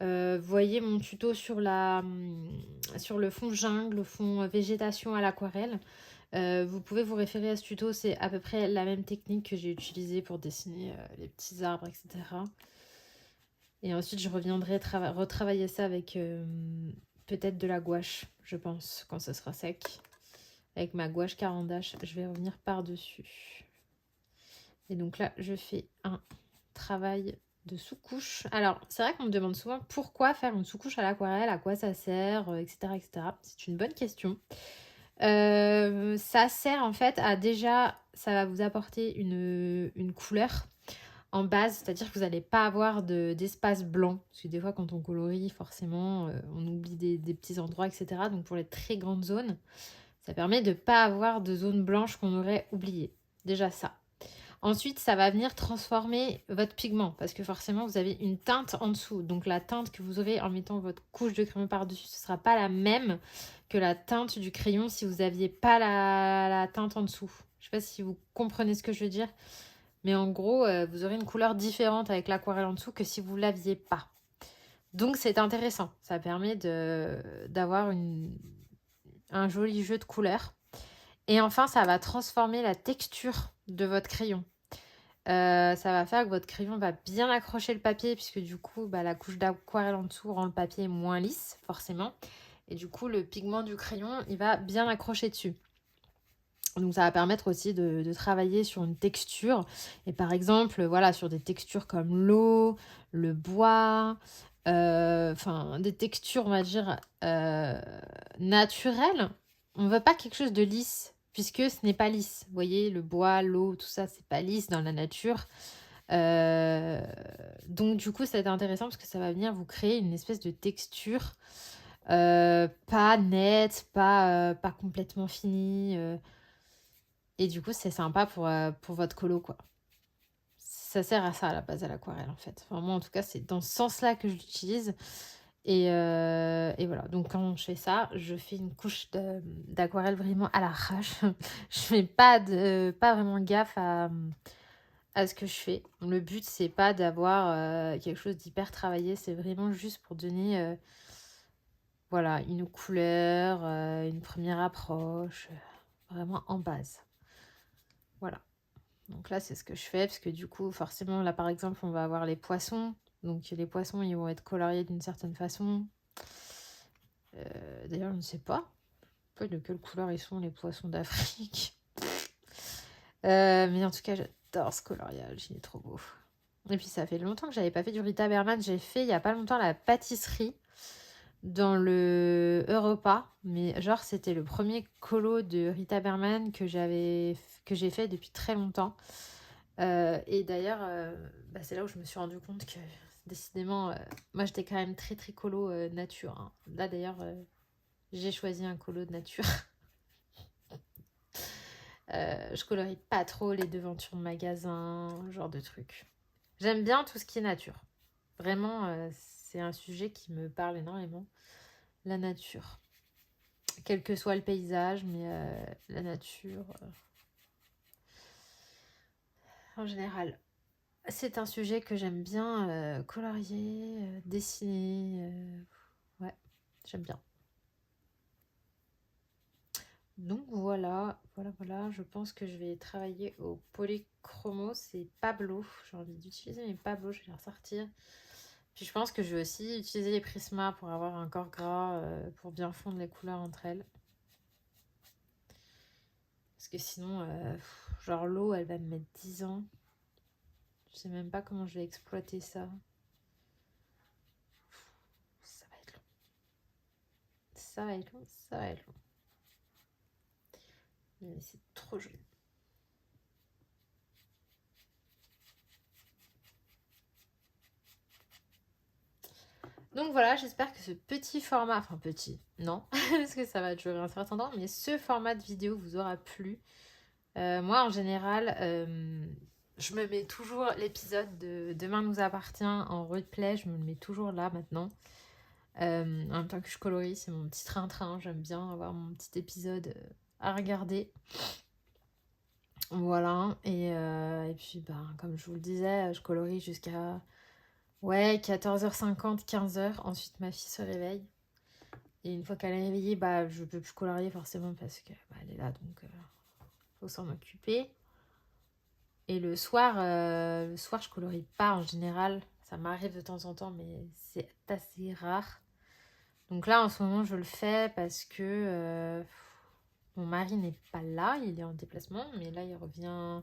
vous voyez mon tuto sur le fond jungle, le fond végétation à l'aquarelle. Vous pouvez vous référer à ce tuto, c'est à peu près la même technique que j'ai utilisée pour dessiner les petits arbres, etc. Et ensuite, je reviendrai retravailler ça avec peut-être de la gouache, je pense, quand ce sera sec. Avec ma gouache Carandache, je vais revenir par-dessus. Et donc là, je fais un travail de sous-couche. Alors, c'est vrai qu'on me demande souvent pourquoi faire une sous-couche à l'aquarelle, à quoi ça sert, etc. etc. C'est une bonne question. Ça sert en fait à déjà, ça va vous apporter une couleur en base, c'est-à-dire que vous n'allez pas avoir d'espace blanc. Parce que des fois, quand on colorie, forcément, on oublie des petits endroits, etc. Donc, pour les très grandes zones, ça permet de ne pas avoir de zone blanche qu'on aurait oubliée. Déjà ça. Ensuite, ça va venir transformer votre pigment parce que forcément, vous avez une teinte en dessous. Donc, la teinte que vous aurez en mettant votre couche de crayon par-dessus, ce ne sera pas la même que la teinte du crayon si vous n'aviez pas la teinte en dessous. Je ne sais pas si vous comprenez ce que je veux dire. Mais en gros, vous aurez une couleur différente avec l'aquarelle en dessous que si vous ne l'aviez pas. Donc, c'est intéressant. Ça permet d'avoir un joli jeu de couleurs. Et enfin, ça va transformer la texture de votre crayon. Ça va faire que votre crayon va bien accrocher le papier puisque du coup, la couche d'aquarelle en dessous rend le papier moins lisse, forcément. Et du coup, le pigment du crayon, il va bien accrocher dessus. Donc ça va permettre aussi de travailler sur une texture. Et par exemple, voilà, sur des textures comme l'eau, le bois, des textures, on va dire, naturelles. On ne veut pas quelque chose de lisse, puisque ce n'est pas lisse. Vous voyez, le bois, l'eau, tout ça, c'est pas lisse dans la nature. Donc du coup, ça va être intéressant parce que ça va venir vous créer une espèce de texture pas nette, pas complètement finie. Et du coup, c'est sympa pour votre colo, quoi. Ça sert à ça à la base, à l'aquarelle, en fait. Enfin, moi, en tout cas, c'est dans ce sens-là que je l'utilise. Et voilà, donc quand je fais ça, je fais une couche d'aquarelle vraiment à l'arrache. Je fais pas vraiment gaffe à ce que je fais. Le but, c'est pas d'avoir quelque chose d'hyper travaillé, c'est vraiment juste pour donner voilà, une couleur, une première approche, vraiment en base. Voilà. Donc là, c'est ce que je fais, parce que du coup, forcément, là, par exemple, on va avoir les poissons. Donc les poissons, ils vont être coloriés d'une certaine façon. D'ailleurs, je ne sais pas de quelle couleur ils sont, les poissons d'Afrique. Mais en tout cas, j'adore ce coloriage, il est trop beau. Et puis, ça fait longtemps que j'avais pas fait du Rita Berman. J'ai fait, il y a pas longtemps, la pâtisserie dans le Europa. Mais genre, c'était le premier colo de Rita Berman que j'ai fait depuis très longtemps. Et d'ailleurs, c'est là où je me suis rendu compte que décidément, moi j'étais quand même très très colo nature. Hein. Là d'ailleurs, j'ai choisi un colo de nature. Je colorie pas trop les devantures de magasins, ce genre de trucs. J'aime bien tout ce qui est nature. Vraiment, c'est un sujet qui me parle énormément. La nature. Quel que soit le paysage, mais la nature, en général. C'est un sujet que j'aime bien colorier, dessiner. Ouais, j'aime bien. Donc voilà. Je pense que je vais travailler au polychromo. C'est Pablo. J'ai envie d'utiliser mes Pablo. Je vais les ressortir. Puis je pense que je vais aussi utiliser les Prisma pour avoir un corps gras, pour bien fondre les couleurs entre elles. Parce que sinon, genre l'eau, elle va me mettre 10 ans. Je sais même pas comment je vais exploiter ça. Ça va être long. Ça va être long, ça va être long. Mais c'est trop joli. Donc voilà, j'espère que ce petit format, enfin petit, non, parce que ça va durer un certain temps, mais ce format de vidéo vous aura plu. Moi, en général, je me mets toujours l'épisode de Demain nous appartient en replay, je me le mets toujours là maintenant. En même temps que je colorie, c'est mon petit train-train, j'aime bien avoir mon petit épisode à regarder. Voilà, et puis comme je vous le disais, je colorie jusqu'à 14h50, 15h. Ensuite, ma fille se réveille. Et une fois qu'elle est réveillée, je peux plus colorier forcément parce que elle est là, donc faut s'en occuper. Et le soir, je colorie pas en général. Ça m'arrive de temps en temps, mais c'est assez rare. Donc là, en ce moment, je le fais parce que mon mari n'est pas là, il est en déplacement, mais là, il revient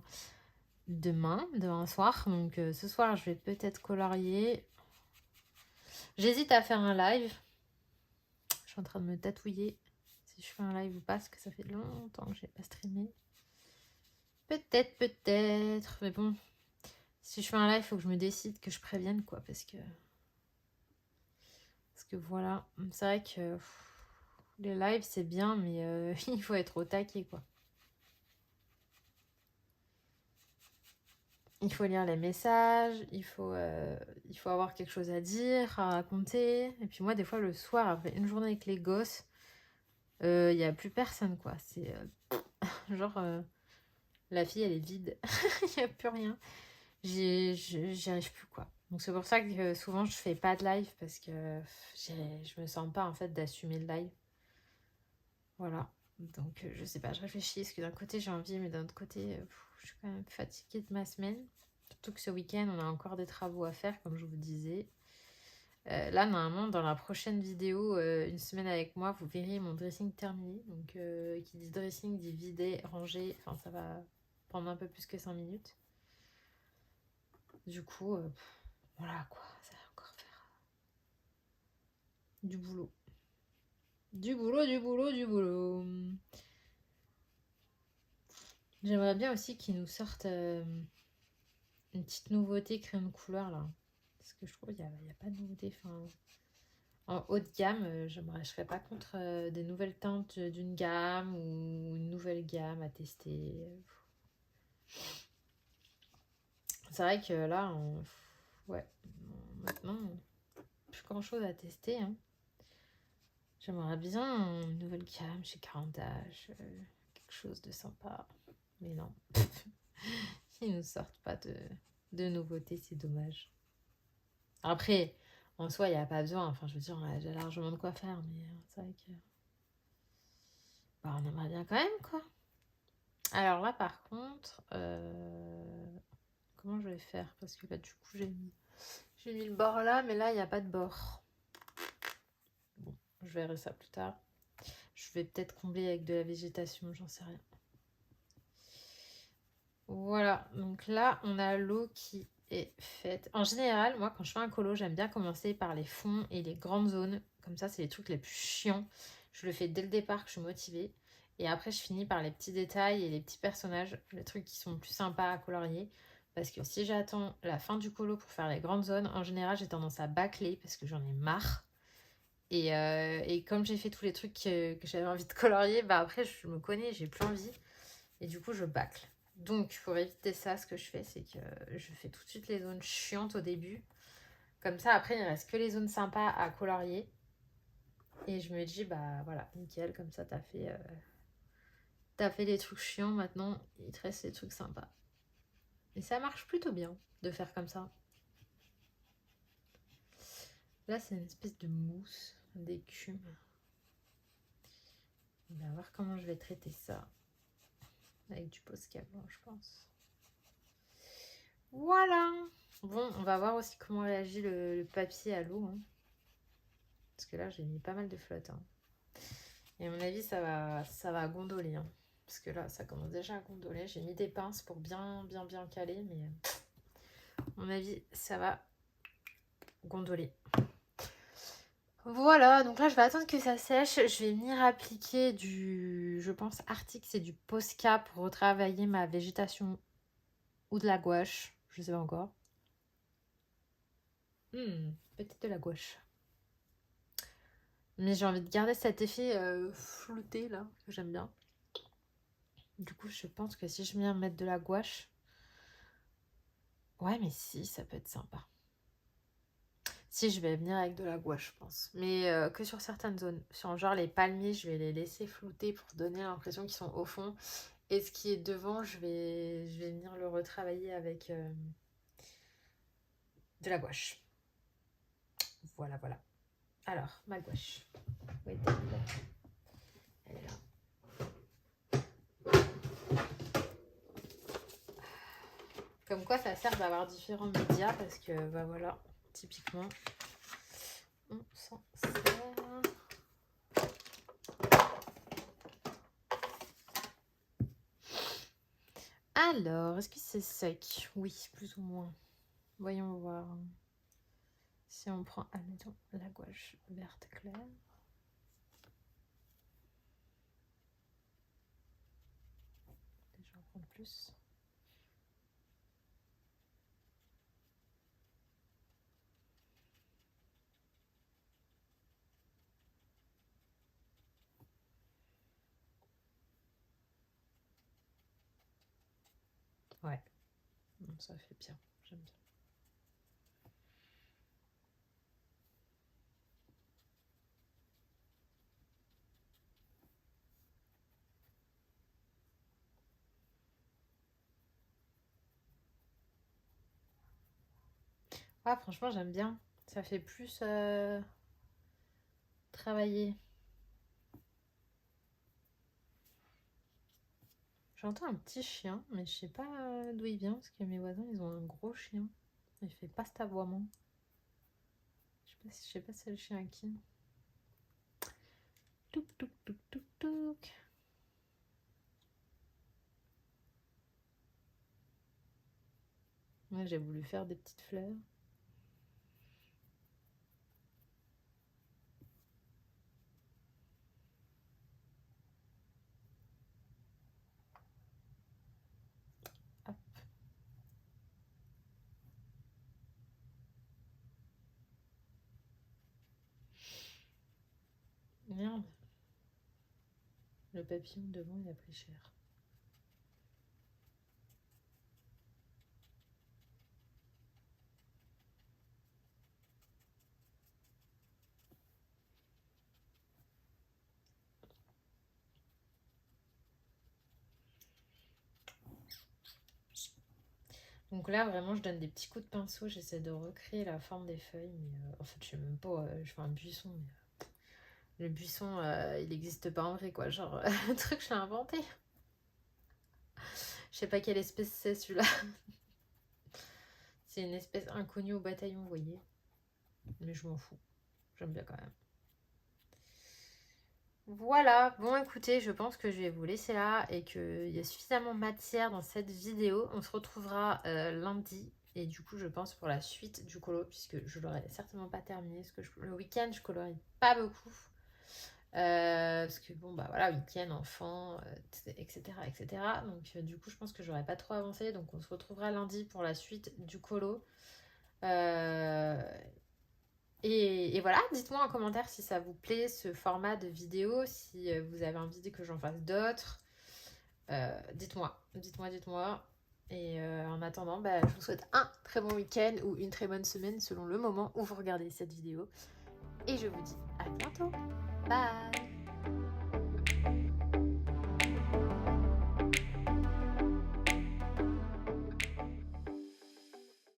demain soir. Donc ce soir, je vais peut-être colorier. J'hésite à faire un live. Je suis en train de me tatouiller si je fais un live ou pas, parce que ça fait longtemps que j'ai pas streamé. Peut-être. Mais bon, si je fais un live, il faut que je me décide, que je prévienne, quoi. Parce que voilà, c'est vrai que les lives, c'est bien, mais il faut être au taquet, quoi. Il faut lire les messages, il faut avoir quelque chose à dire, à raconter. Et puis moi, des fois, le soir, après une journée avec les gosses, il n'y a plus personne, quoi. C'est genre, la fille, elle est vide. Il n'y a plus rien. J'y arrive plus, quoi. Donc c'est pour ça que souvent, je fais pas de live parce que je me sens pas, en fait, d'assumer le live. Voilà. Donc, je sais pas, je réfléchis. Parce que d'un côté, j'ai envie, mais d'un autre côté, je suis quand même fatiguée de ma semaine. Surtout que ce week-end, on a encore des travaux à faire, comme je vous disais. Là, normalement, dans la prochaine vidéo, une semaine avec moi, vous verrez mon dressing terminé. Donc, qui dit dressing, dit vider, ranger. Enfin, ça va prendre un peu plus que 5 minutes. Du coup, voilà quoi, ça va encore faire du boulot. Du boulot. J'aimerais bien aussi qu'ils nous sortent une petite nouveauté crayon de couleur là. Parce que je trouve qu'il n'y a pas de nouveauté. Enfin, en haut de gamme, je ne serais pas contre des nouvelles teintes d'une gamme ou une nouvelle gamme à tester. C'est vrai que là, ouais, maintenant, plus grand chose à tester. Hein. J'aimerais bien une nouvelle gamme chez Carantage, quelque chose de sympa. Mais non, ils nous sortent pas de nouveautés, c'est dommage. Après, en soi, il n'y a pas besoin. Enfin, je veux dire, on a déjà largement de quoi faire, mais c'est vrai que bah, on aimerait bien quand même, quoi. Alors là, par contre, comment je vais faire? Parce que là, du coup, j'ai mis le bord là, mais là, il n'y a pas de bord. Bon, je verrai ça plus tard. Je vais peut-être combler avec de la végétation, j'en sais rien. Voilà, donc là, on a l'eau qui est faite. En général, moi, quand je fais un colo, j'aime bien commencer par les fonds et les grandes zones. Comme ça, c'est les trucs les plus chiants. Je le fais dès le départ que je suis motivée. Et après, je finis par les petits détails et les petits personnages, les trucs qui sont plus sympas à colorier. Parce que si j'attends la fin du colo pour faire les grandes zones, en général, j'ai tendance à bâcler parce que j'en ai marre. Et comme j'ai fait tous les trucs que j'avais envie de colorier, bah après, je me connais, j'ai plus envie. Et du coup, je bâcle. Donc, pour éviter ça, ce que je fais, c'est que je fais tout de suite les zones chiantes au début. Comme ça, après, il ne reste que les zones sympas à colorier. Et je me dis, bah voilà, nickel, comme ça, t'as fait les trucs chiants, maintenant, il te reste les trucs sympas. Et ça marche plutôt bien de faire comme ça. Là, c'est une espèce de mousse, d'écume. On va voir comment je vais traiter ça. Avec du Posca blanc, je pense. Voilà. Bon, on va voir aussi comment réagit le papier à l'eau. Hein. Parce que là, j'ai mis pas mal de flotte. Hein. Et à mon avis, ça va gondoler. Hein. Parce que là, ça commence déjà à gondoler. J'ai mis des pinces pour bien caler. Mais à mon avis, ça va gondoler. Voilà, donc là, je vais attendre que ça sèche. Je vais venir appliquer je pense, Arctic, c'est du Posca pour retravailler ma végétation ou de la gouache. Je sais pas encore. Peut-être de la gouache. Mais j'ai envie de garder cet effet flouté là, que j'aime bien. Du coup, je pense que si je viens mettre de la gouache... Ouais, mais si, ça peut être sympa. Si, je vais venir avec de la gouache, je pense. Mais que sur certaines zones. Sur genre les palmiers, je vais les laisser flouter pour donner l'impression qu'ils sont au fond. Et ce qui est devant, je vais venir le retravailler avec de la gouache. Voilà, voilà. Alors, ma gouache. Où est-elle? Elle est là. Comme quoi, ça sert d'avoir différents médias parce que, bah voilà, typiquement, on s'en sert. Alors, est-ce que c'est sec? Oui, plus ou moins. Voyons voir. Si on prend, admettons, la gouache verte claire. Déjà, on prend plus. Ouais, ça fait bien, j'aime bien. Ah, franchement, j'aime bien. Ça fait plus travailler. J'entends un petit chien, mais je sais pas d'où il vient, parce que mes voisins, ils ont un gros chien. Il fait pas cet aboiement. Je sais pas si c'est le chien à qui. Touc, touc, touc, touc, touc. Moi, j'ai voulu faire des petites fleurs. Hop. Merde. Le papillon devant, il a pris cher. Donc là, vraiment, je donne des petits coups de pinceau. J'essaie de recréer la forme des feuilles. Mais en fait, je sais même pas. Je fais un buisson. Mais, le buisson, il n'existe pas en vrai, quoi. Genre, le truc, je l'ai inventé. Je sais pas quelle espèce c'est, celui-là. C'est une espèce inconnue au bataillon, vous voyez. Mais je m'en fous. J'aime bien quand même. Voilà, bon écoutez, je pense que je vais vous laisser là et qu'il y a suffisamment de matière dans cette vidéo. On se retrouvera lundi et du coup je pense pour la suite du colo puisque je l'aurai certainement pas terminé parce que le week-end je colorie pas beaucoup. Parce que bon bah voilà, week-end, enfant, etc. etc. Donc du coup je pense que j'aurai pas trop avancé donc on se retrouvera lundi pour la suite du colo. Et voilà, dites-moi en commentaire si ça vous plaît ce format de vidéo, si vous avez envie que j'en fasse d'autres. Dites-moi. Et en attendant, bah, je vous souhaite un très bon week-end ou une très bonne semaine selon le moment où vous regardez cette vidéo. Et je vous dis à bientôt. Bye!